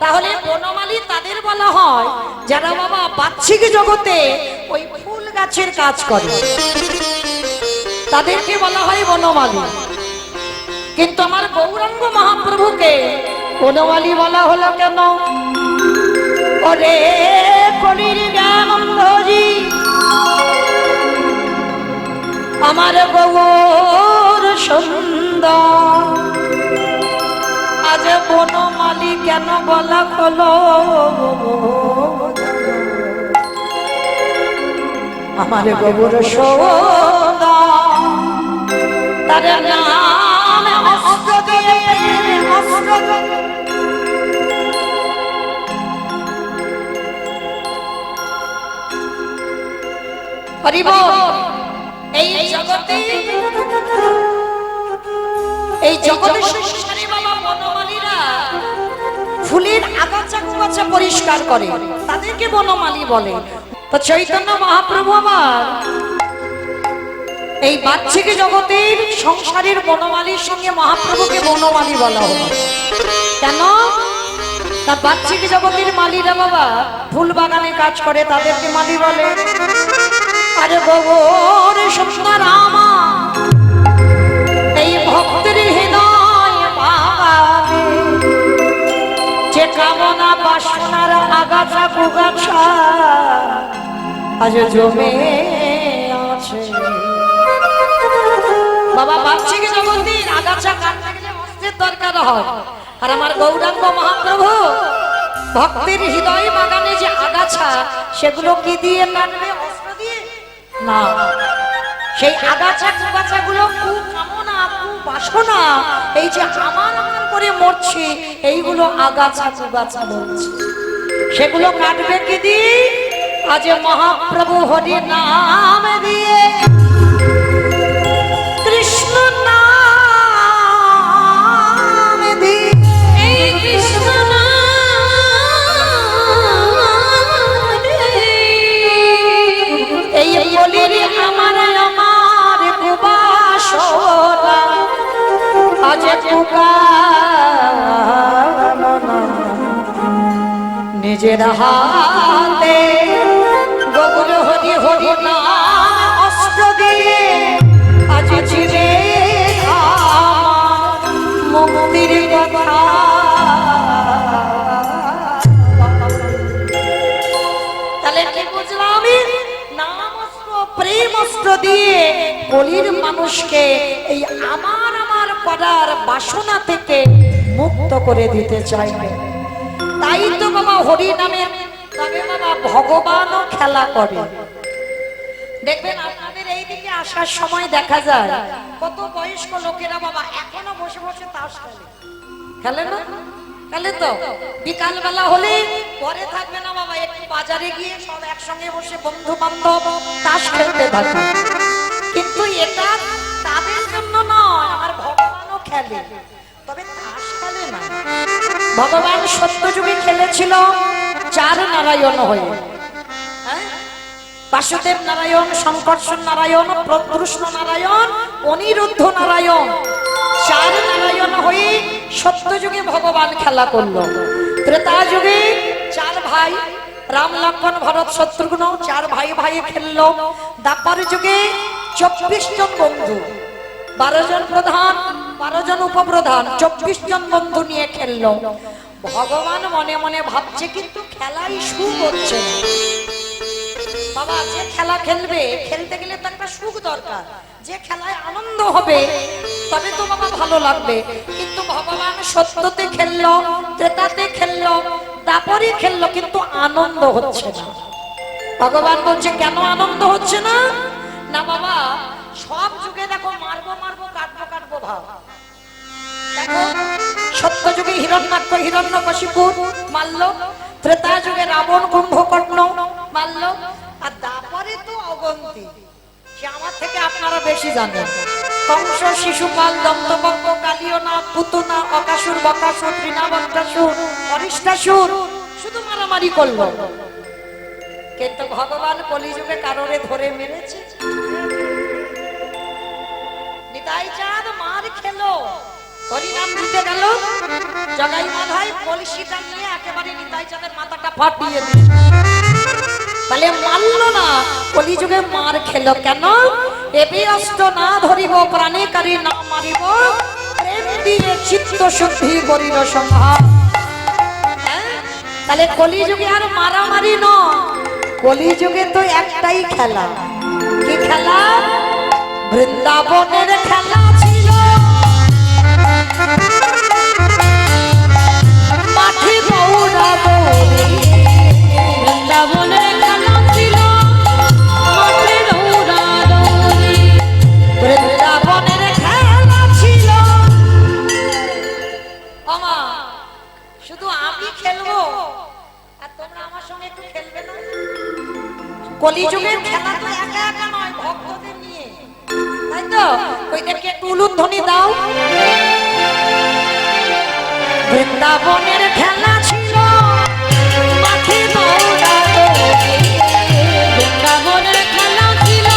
তাহলে বনমালী তাদের বলা হয় যারা বাবা বাহ্যিক জগতে ওই ফুল গাছের কাজ করে, তাদেরকে বলা হয় বনমালী। কিন্তু আমার গৌরাঙ্গ মহাপ্রভুকে বনমালী বলা হলো কেন? ওরে কলির জ্ঞানন্দজি, আমার গৌর সুন্দর, আজ বনমালী কেন বলা হলো? আমার গৌর সুন্দর, তার নাম অস্ত্র দিয়ে হরি বল। এই জগতে সংসারে বাবা বনমালীরা ফুলের আগাছা কুগাছা পরিষ্কার করে, তাদেরকে বনমালী বলে। তো চৈতন্য মহাপ্রভু আবার এই বাহ্যিক জগতের সংসারের বনমালীর সঙ্গে মহাপ্রভুকে বনমালী বলা হলো। কেন? তা বাহ্যিক জগতের মালীরা বাবা ফুল বাগানে কাজ করে, তাদেরকে মালী বলে। আরে গোবর সংসার আমা এই ভক্তের হৃদয় বাগানে যে কামনা বাসনার আগাছা কুগাছা আজ জমে আছে। বাবা বাহ্যিক জগতের আগাছা কাটতে গেলে অস্ত্রের দরকার হয়, আর আমার গৌরাঙ্গ মহাপ্রভু ভক্তের হৃদয় বাগানে যে আগাছা সেগুলো কি দিয়ে কাটবে? অস্ত্র দিয়ে না। সেই আগাছা কুগাছা গুলো কুকামনা কুবাসনা এই যে আমার করে মরছি, এইগুলো আগাছা কুগাছা বলছে, সেগুলো কাটবে কি দিয়ে? আজ মহাপ্রভু হরি নাম দিয়ে, কৃষ্ণ নাম দিয়ে, এই কৃষ্ণ এই বলির আমার আমার কুবাসনা আজ কুকামনা নিজের হাতে গোকুল হরি হরি নাম অস্ত্র দিয়ে আজ চিরে মুক্তির কথা। তাহলে কি বুঝলাম আমি? নাম অস্ত্র প্রেম অস্ত্র দিয়ে বলির মানুষকে এই আমার আমার করার বাসনা থেকে মুক্ত করে দিতে চাইবে। তাই তো বাবা হরি নামের, তবে বাবা ভগবানও খেলা করে। দেখবেন আপনাদের এই দিকে আসার সময় দেখা যায় কত বয়স্ক লোকেরা বাবা এখনো বসে বসে তাস খেলে। খেলে না? খেলে তো। বিকাল বেলা হলে পরে থাকবে না বাবা, একটু বাজারে গিয়ে সব একসঙ্গে বসে বন্ধু বান্ধব তাস খেলতে থাকে। কিন্তু এটা তাদের জন্য নয়, আমার ভগবানও খেলে, তবে তাস খেলে না। ভগবান সত্যযুগে খেলেছিল চার নারায়ণ হয়ে, বাসুদেব নারায়ণ, শঙ্কর্ষণ নারায়ণ, প্রদ্যুষ্ণ নারায়ণ, অনিরুদ্ধ নারায়ণ, চার নারায়ণ হয়ে সত্যযুগে ভগবান খেলা করলো। ত্রেতা যুগে চার ভাই রাম লক্ষ্মণ ভরত শত্রুঘ্ন চার ভাই ভাই খেললো। দ্বাপর যুগে 24 জন বন্ধু, 12 জন প্রধান 12 জন উপপ্রধান, 24 জন বন্ধু নিয়ে খেললো। ভগবান মনে মনে ভাবছে কিন্তু খেলাই সুখ হচ্ছে না। বাবা যে খেলা খেলবে, খেলতে গেলে তো একটা সুখ দরকার, যে খেলায় আনন্দ হবে তবে তো বাবা ভালো লাগবে। কিন্তু ভগবান সত্যতে খেললো, ত্রেতাতে খেললো, দাপরে খেললো, কিন্তু আনন্দ হচ্ছে না। ভগবান বলছে কেন আনন্দ হচ্ছে না? না বাবা, সব যুগে দেখো মারবো মারবো কাটবো কাটবো ভাব। দেখো সত্য যুগে হিরণ্যাক্ষ হিরণ্যকশিপু মারলো, ত্রেতা যুগে রাবণ কুম্ভকর্ণ মারলো, আর দাপরে তো অগন্তি, সে আমার থেকে আপনারা বেশি জানেন। কংস, শিশুপাল, দন্তবক্র, কালিয়নাথ, পুতনা, অকাসুর, বকাসুর, তৃণাবত্রাসুর, অরিষ্টাসুর, শুধু মারামারি করলো। কিন্তু ভগবান কলিযুগে কারোরে ধরে মেরেছে? নিতাই চাঁদ মার খেলো, হরিনাম দিতে গেল, জগাই মাধাই কলসিটা নিয়ে একেবারে নিতাই চাঁদের মাথাটা ফাটিয়ে দিল। তাহলে মারলো না, কলিযুগে মার খেলো কেন? এবি অস্ত্র না ধরিব, প্রাণে কারি না মারিব, প্রেম দিয়ে চিত্ত শুদ্ধি করিল সংহার। তাহলে কলিযুগে আর মারামারি নয়, কলিযুগে তো একটাই খেলা। কি খেলা? বৃন্দাবনের খেলা ছিল, মাঠে দৌড়া দৌড়ি। বৃন্দাবনের খেলা ছিল, মাঠে দৌড়া দৌড়ি। বৃন্দাবনের খেলা ছিল। আমার একলা একা একা নয়, ভক্তদের নিয়ে, তাই তো? ওইদেরকে একটু উলুধ্বনি দাও। বৃন্দাবনের খেলা ছিল মাঠে দৌড়াদৌড়ি, বৃন্দাবনের খেলা ছিল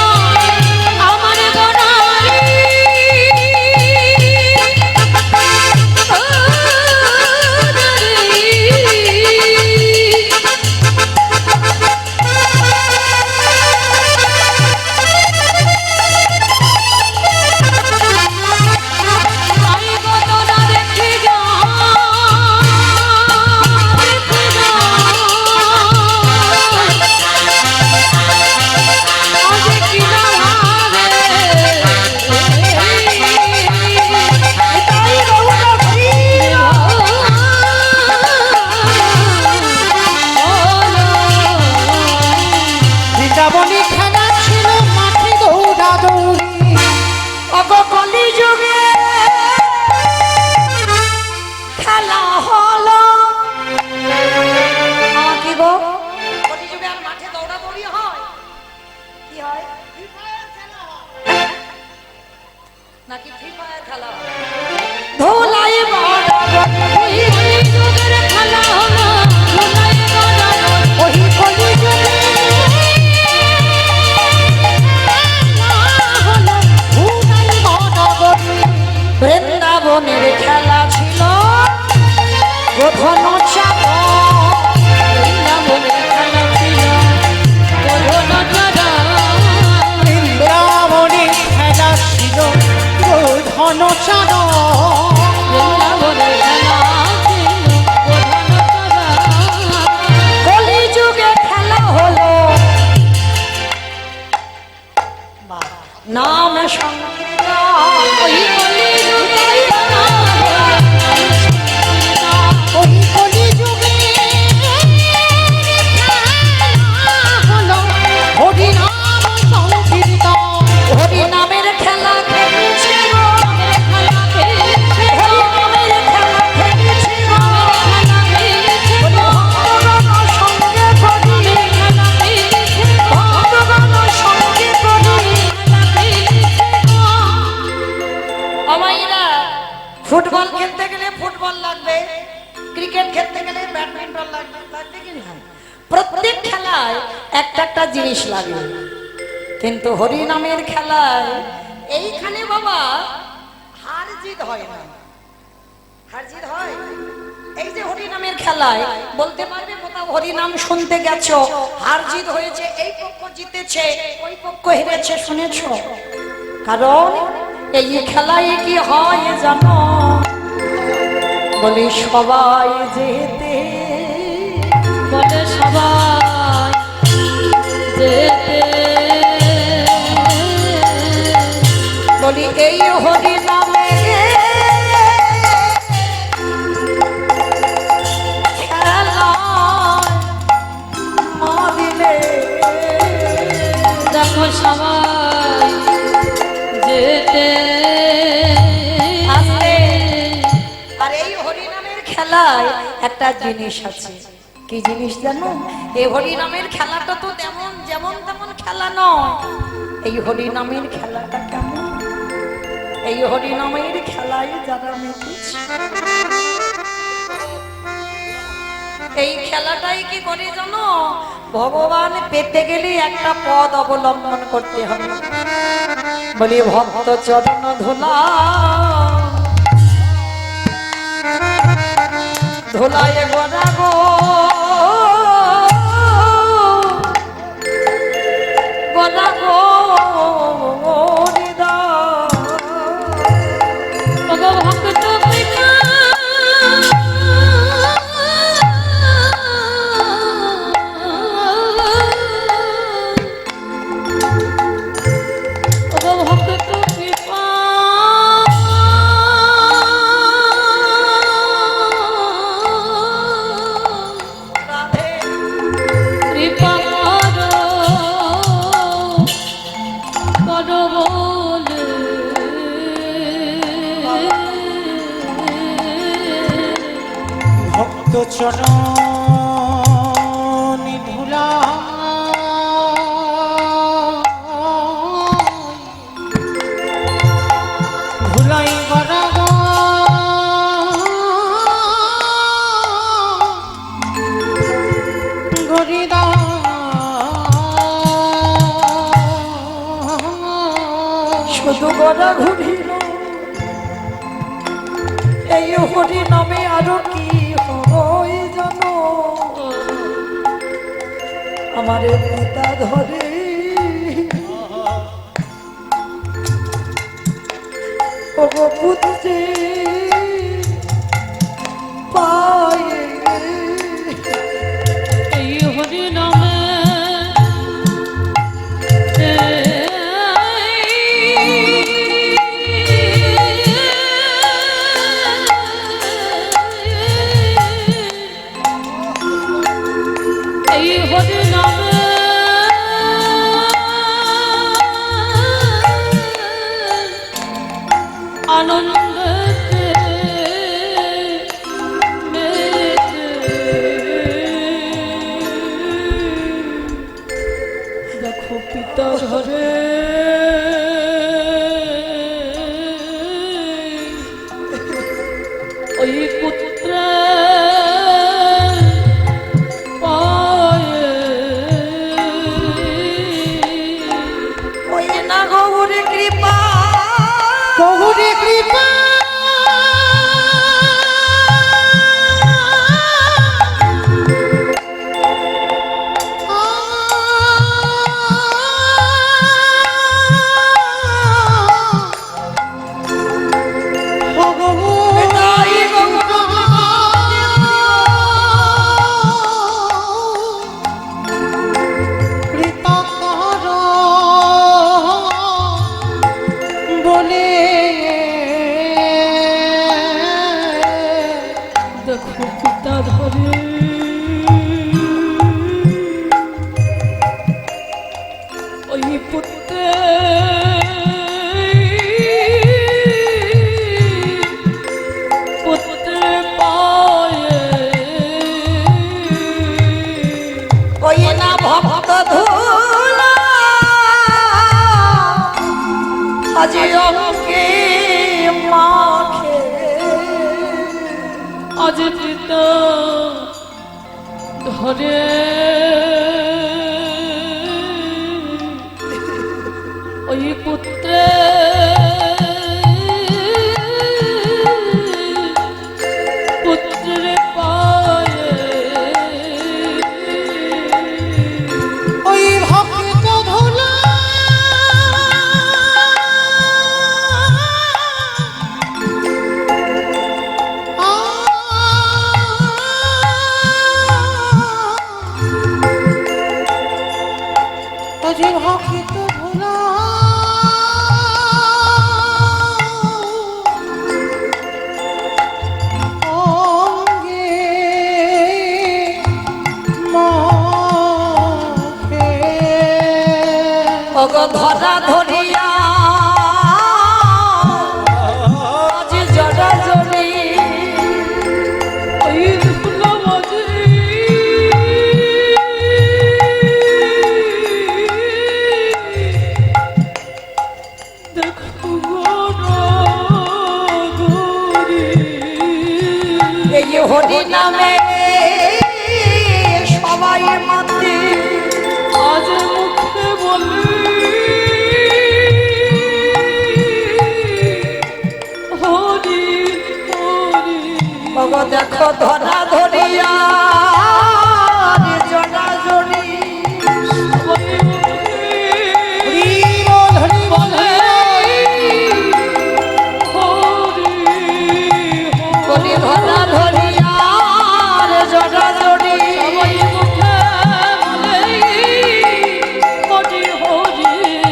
আমার গড়ারি। আমি কতটা দেখি যা বৃন্দাবনে খেলা ছিল মাঠে দৌড়াদৌড়ি। কলিযুগে খেলা হলো। কি গো, কলিযুগে আর মাঠে দৌড়াদৌড়ি হয়? কি হয়? নাকি ফ্রি ফায়ার খেলা হয়? ধুলাই ওই যুগের খেলা হলো ধুলাই গড়ানো। ওই কলিযুগে হলো ধুলাই গড়াগড়ি। বৃন্দাবনের খেলা ছিল গোধন চাঁদ। বৃন্দাবনের খেলা ছিল গোধন চাঁদ। বৃন্দাবনে খেলা ছিল ধন চাঁদ। বৃন্দাবনের খেলা ছিল গোধন চাঁদ। কলিযুগে খেলা হলো নাম সংকীর্তন। ওই কলিযুগে খেলা ওই কলিযুগে খেলা হলো হরিনাম সংকীর্তন। হরি নামের খেলা খেলেছে গো, খেলা খেলেছে হরি নামের খেলা খেলেছে গো। খেলা খেলেছে ভক্তগণ সঙ্গে করি, খেলা খেলেছে ভক্তগণ সঙ্গে করি। আমাইরা ফুটবল খেলতে গেলে ফুটবল লাগবে, ক্রিকেট খেলতে গেলে ব্যাডমিন্টন লাগবে, লাগবে কি না? প্রত্যেক খেলায় একটা একটা জিনিস লাগে, কিন্তু হরি নামের খেলায় এইখানে বাবা হার জিত হয় না। হার জিত হয়? এই যে হরি নামের খেলায় বলতে পারবে কোথাও হরি নাম শুনতে গেছো হার জিত হয়েছে, এই পক্ষ জিতেছে ওই পক্ষ হেরেছে, শুনেছো? কারণ এই খেলায় কি হয় জানো? বলি সবাই যেতে বলে সবাই যেতে। বলি এই হরি নামে খেলায় মরিলে দেখো সবাই যেতে। আসতে। আর এই হরিনামের খেলায় একটা জিনিস আছে, কি জিনিস জানো? এই হরিনামের খেলাটা তো তেমন যেমন তেমন খেলা নয়। এই হরিনামের খেলাটা কেমন? এই হরিনামের খেলায় যারা মেতেছে, এই খেলাটাই কি করে জানো? ভগবান পেতে গেলে একটা পদ অবলম্বন করতে হবে। বলি ভক্ত চরণ ধুলা, ধুলায় গড়া গো, গড়া গো ওগো ভক্ত পিতা ওগো ভক্ত পিতা রাধে কৃপা করো বলে ভক্ত চরণ ধুলা শুধু গড়া ঘুরিল এই হরি নামে আরো কি হয় জানো আমার পিতা ধরে ওগো পুত্রে পায়ে এই হরি নামে এই হরি নামে আনন্দতে মেতে দেখো পিতা ঘরে ওই পুত্র পায়ে ওই না গৌরে কৃপা গৌরী কৃপা বলে দেখো পিতা ধরে ওই পুত্রে পুত্রে পায়ে ওই না ভক্ত ধুলা আজি অঙ্কে মাখে আজ পিতা ধরে ওই পুত্রে পুত্রে পায়ে ওই ভক্ত ধুলা যে ভক্ত ধুলা অঙ্গে মাখে ওগো ধরা ধরিয়া আজি জড়া জড়ি ওই ধুলা মাঝে দেখো গৌরী এই হরি নামে সবাই মাতে আজ মুখে বলি হরি হরি ওগো দেখো ধরা ধরিয়া জড়া জড়ি ওই মুখে হরি বল বলি ধরা ধরিয়া জড়া জড়ি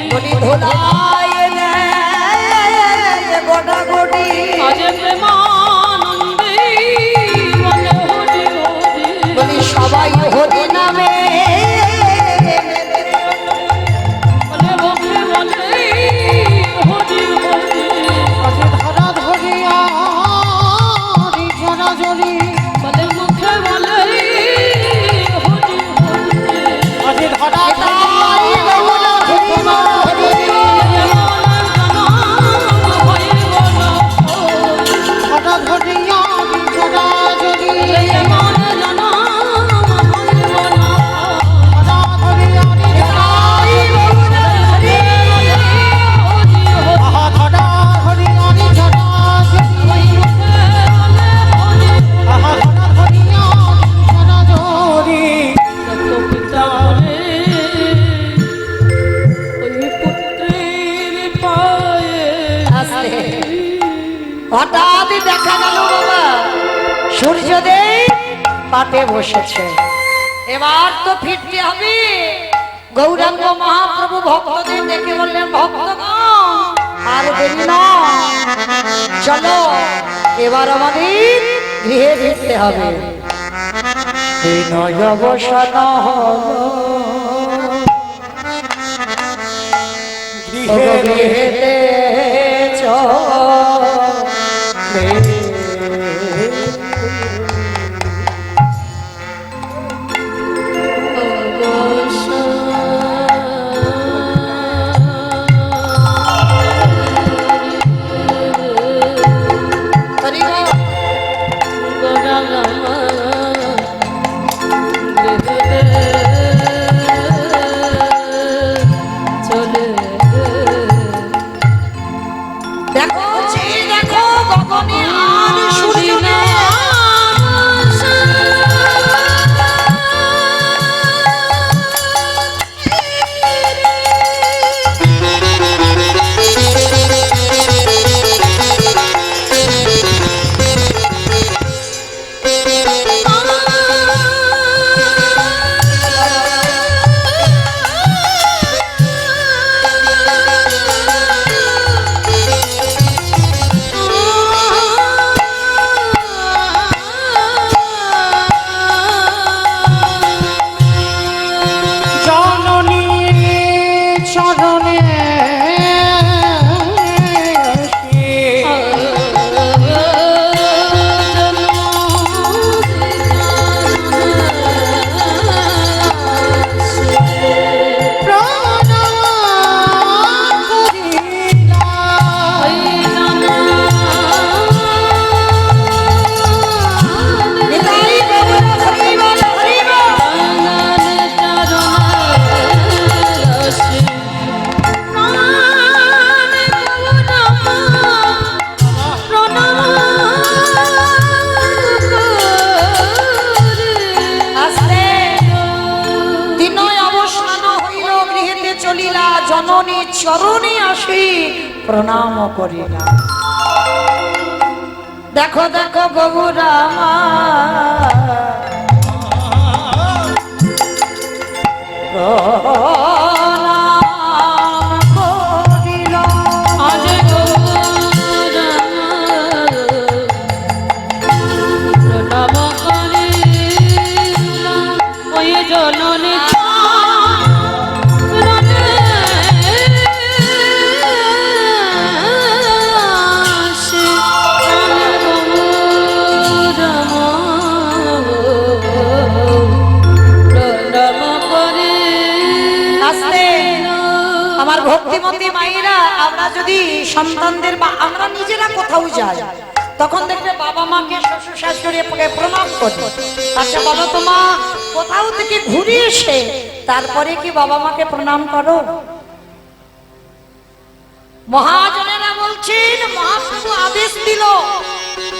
বলি ধুলায় গোটা গড়ি বলি সবাই হরি নামে ধরা ধরিয়া জনা জলি আজ ধরা ধরিয়া হঠাৎ দেখা গেল বাবা সূর্যদেব পাটে বসেছে। এবার তো ফিরতে হবে। গৌরাঙ্গ মহাপ্রভু ভক্তদের ডেকে বললেন, ভক্তগণ আর দেরি না, চলো এবার আমাদের গৃহে ফিরতে হবে। বিনয় অবসান হলো গৃহেতে চলে। দেখো যে দেখো গগনে আর সূর্য নেই। জননী চরণে জননী চরণে আসি প্রণাম করি না। দেখো দেখো গৌরা আজ প্রণাম করি ওই জননী আমার ভক্তিমতী মায়েরা, আমরা যদি সন্তানদের বা আমরা নিজেরা কোথাও যাই, তখন দেখবে বাবা মাকে শ্বশুর শাশুড়ি প্রণাম করি। আচ্ছা বলো তো মা, কোথাও থেকে ঘুরে এসে তারপরে কি বাবা মাকে প্রণাম করো? মহাজনেরা বলছেন, মহাপ্রভু আদেশ দিল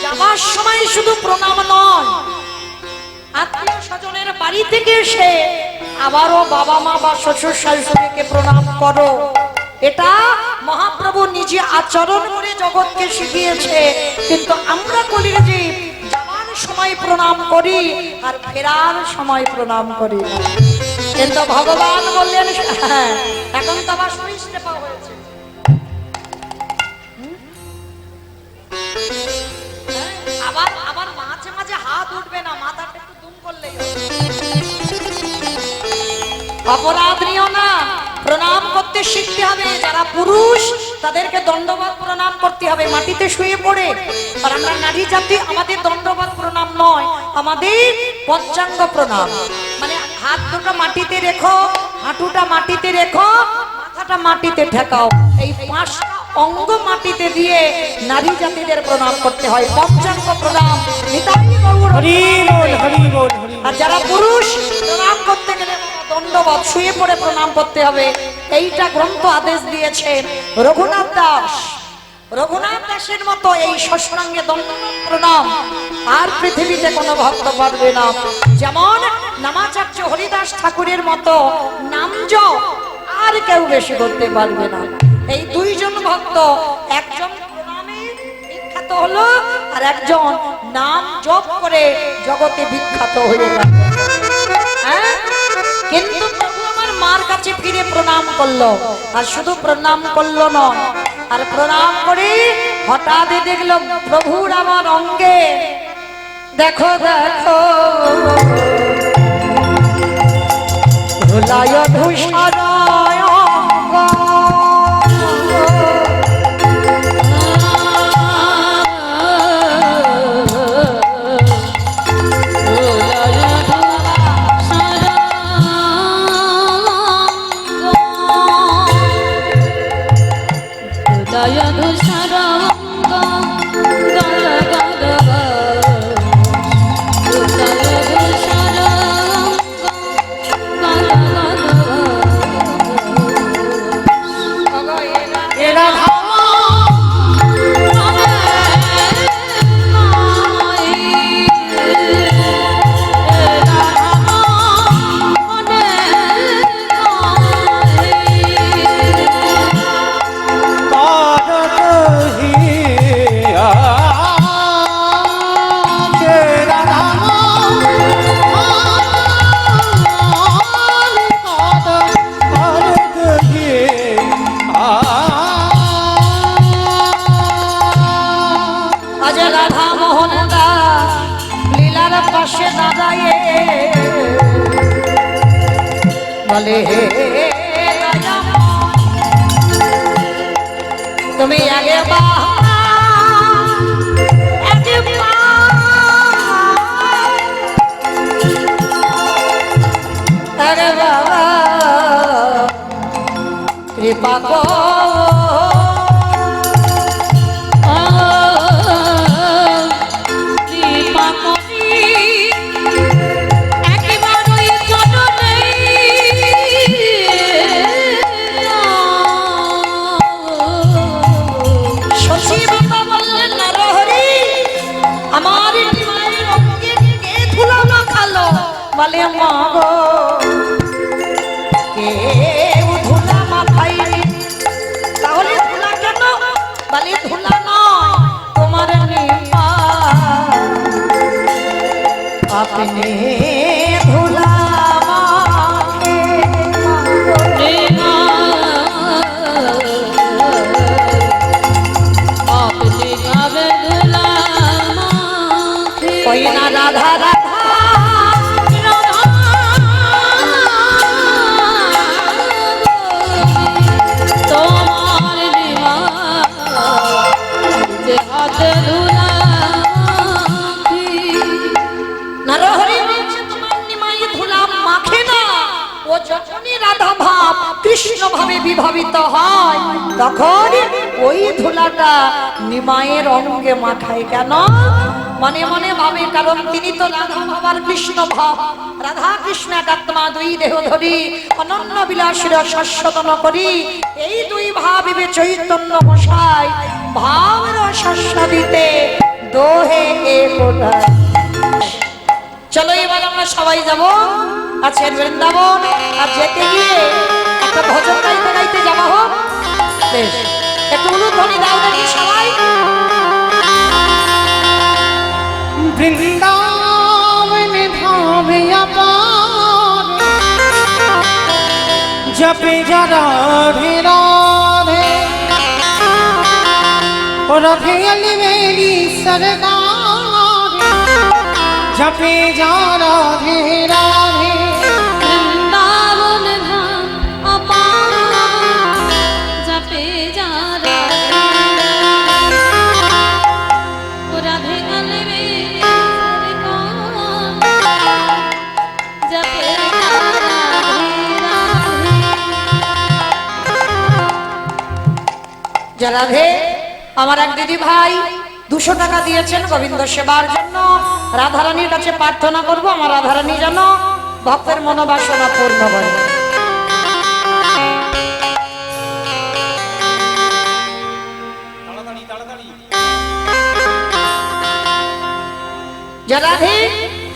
যাবার সময় শুধু প্রণাম নয়, আত্মীয় স্বজনের বাড়ি থেকে এসে আবারও বাবা মা বা শ্বশুর শাশুড়িকে প্রণাম করো। এটা মহাপ্রভু নিজে আচরণ করে জগৎকে শিখিয়েছে। কিন্তু আমরা করি যে যাওয়ার সময় প্রণাম করি আর ফেরার সময় প্রণাম করি না। কিন্তু ভগবান বললেন, হ্যাঁ এখন তো আবার সরিষ্ঠা হয়েছে, আবার আবার মাঝে মাঝে হাত উঠবে না, মাথাটা একটু দুম করলেই অপরাধ নিও না, প্রণাম করতে শিখতে হবে। যারা পুরুষ তাদেরকে দণ্ডবাদ প্রণাম করতে হবে, মাটিতে শুয়ে পড়ে। আর আমরা নারী জাতি, আমাদের দণ্ডবাদ প্রণাম নয়, আমাদের পঞ্চাঙ্গ প্রণাম। মানে হাত দুটো মাটিতে রেখো, হাঁটুটা মাটিতে রেখো, মাথাটা মাটিতে ঠেকাও। এই পাঁচটা অঙ্গ মাটিতে দিয়ে নারী জাতিদের প্রণাম করতে হয়, পঞ্চাঙ্গ প্রণাম। আর যারা পুরুষ প্রণাম করতে গেলে দণ্ডবাদ শুয়ে পড়ে প্রণাম করতে হবে। এইটা গ্রন্থ আদেশ দিয়েছে। রঘুনাথ দাস, রঘুনাথ দাসের মতো এই ষষ্ঠাঙ্গে দণ্ডবাদ প্রণাম আর পৃথিবীতে কোনো ভক্ত পারবে না। যেমন নামাচার্য হরিদাস ঠাকুরের মতো নাম জপ আর কেউ বেশি করতে পারবে না। এই দুইজন ভক্ত, একজন প্রণামে বিখ্যাত হলো, আর একজন নাম জপ করে জগতে বিখ্যাত হয়ে গেল। হ্যাঁ, কিন্তু প্রভু আমার মার কাছে ফিরে প্রণাম করলো, আর শুধু প্রণাম করলো নয়, আর প্রণাম করে হঠাৎ দেখলো প্রভুর আমার অঙ্গে, দেখো দেখো ধুলায় ধূসরায় অঙ্গ। বলে তুমি আগে আরে বাবা কৃপা কো বলে মা গো কেউ ধুলা মাথায়, তাহলে ধুলা কেন? বলে ধুলা নয়, তোমার নিপা আপনি ধুলা ওই না রাধা রাধা কৃষ্ণ ভাবে বিভাবিত হয়, তখন ওই ধুলাটা নিমায়ের অঙ্গে মাখায়। কেন? মনে মনে ভাবে, কারণ তিনি তো রাধা ভাবার কৃষ্ণ ভাব। রাধা কৃষ্ণ একাত্মা, দুই দেহ ধরি অনন্য বিলাসীরা শাশ্বতন করি, এই দুই ভাবিবে চৈতন্য মশাই ভাবের শাশ্বদিতে দোহে একোটাই। চলো এবার আমরা সবাই যাব আজকের বৃন্দাবন, আর যেতে গিয়ে একটা ভজন গাইতে গাইতে যাওয়া হোক। বেশ, একটু উলুধ্বনি দাও দেখি সবাই। বৃন্দাবন ধামে আপার জপে যা রাধে রাধে, রাধে अली मेरी सरकार जपे जा राधे राधे। वृंदावन धाम अपार जपे जा राधे राधे अली मेरी सरकार जपे जा राधे राधे। রাধে আমার এক দিদি ভাই 200 টাকা দিয়েছেন গোবিন্দ সেবার জন্য। রাধারানীর কাছে প্রার্থনা করব আমার রাধারানী যেন ভক্তের মনোবাসনা পূর্ণ করে। রাধে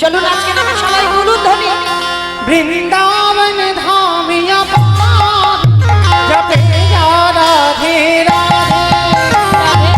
চলুন আজকে আমরা সবাই উলুধ্বনি। বৃন্দাবন ধামে আপার জপে যা রাধে রাধে, राधे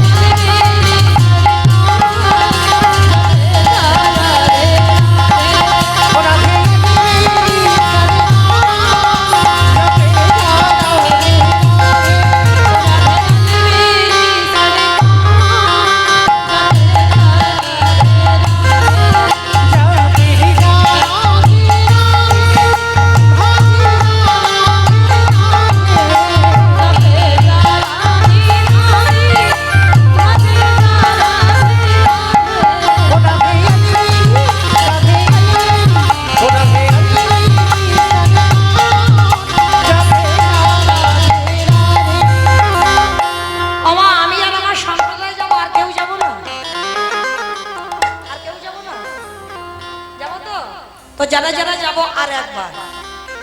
যারা যারা যাব আর একবার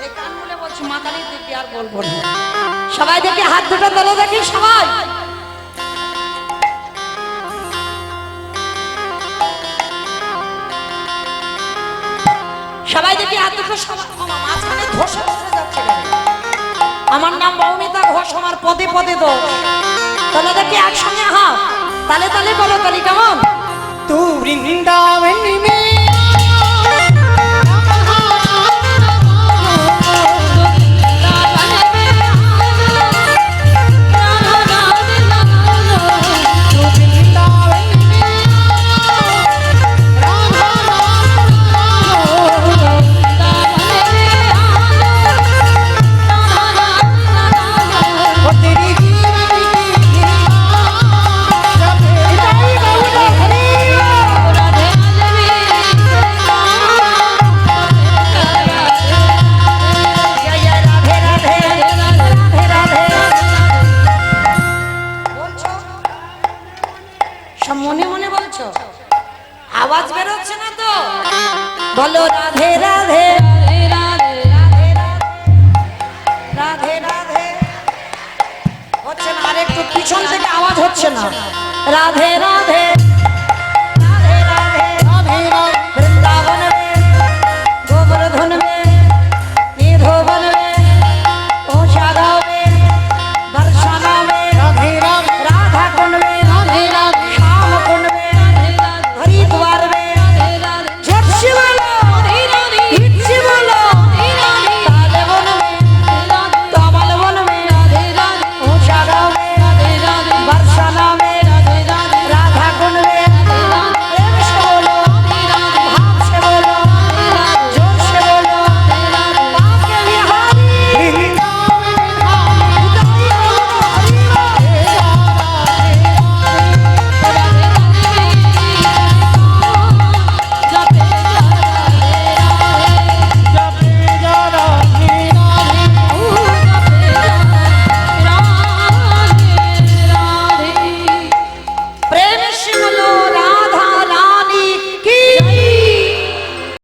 এই কান বলে বলছি মা কালী দিব্যি আর বলবো না। সবাই দেখি হাত দুটো তোলো দেখি সবাই। সবাই দেখি হাত দুটো সবাই। ও মা, মাঝখানে ধসে ধসে যাচ্ছে কেন? আমার নাম মৌমিতা ঘোষ, আমার পদে পদে দোষ। তাহলে দেখি একসঙ্গে হাত তালে তালে বলো তালি কেমন? तू वृंदावन में সব মনে মনে বলছো, আওয়াজ বেরোচ্ছে না তো? বলো রাধে রাধে রাধে রাধে রাধে। হচ্ছে না, আর একটু পিছন থেকে আওয়াজ হচ্ছে না। রাধে রাধে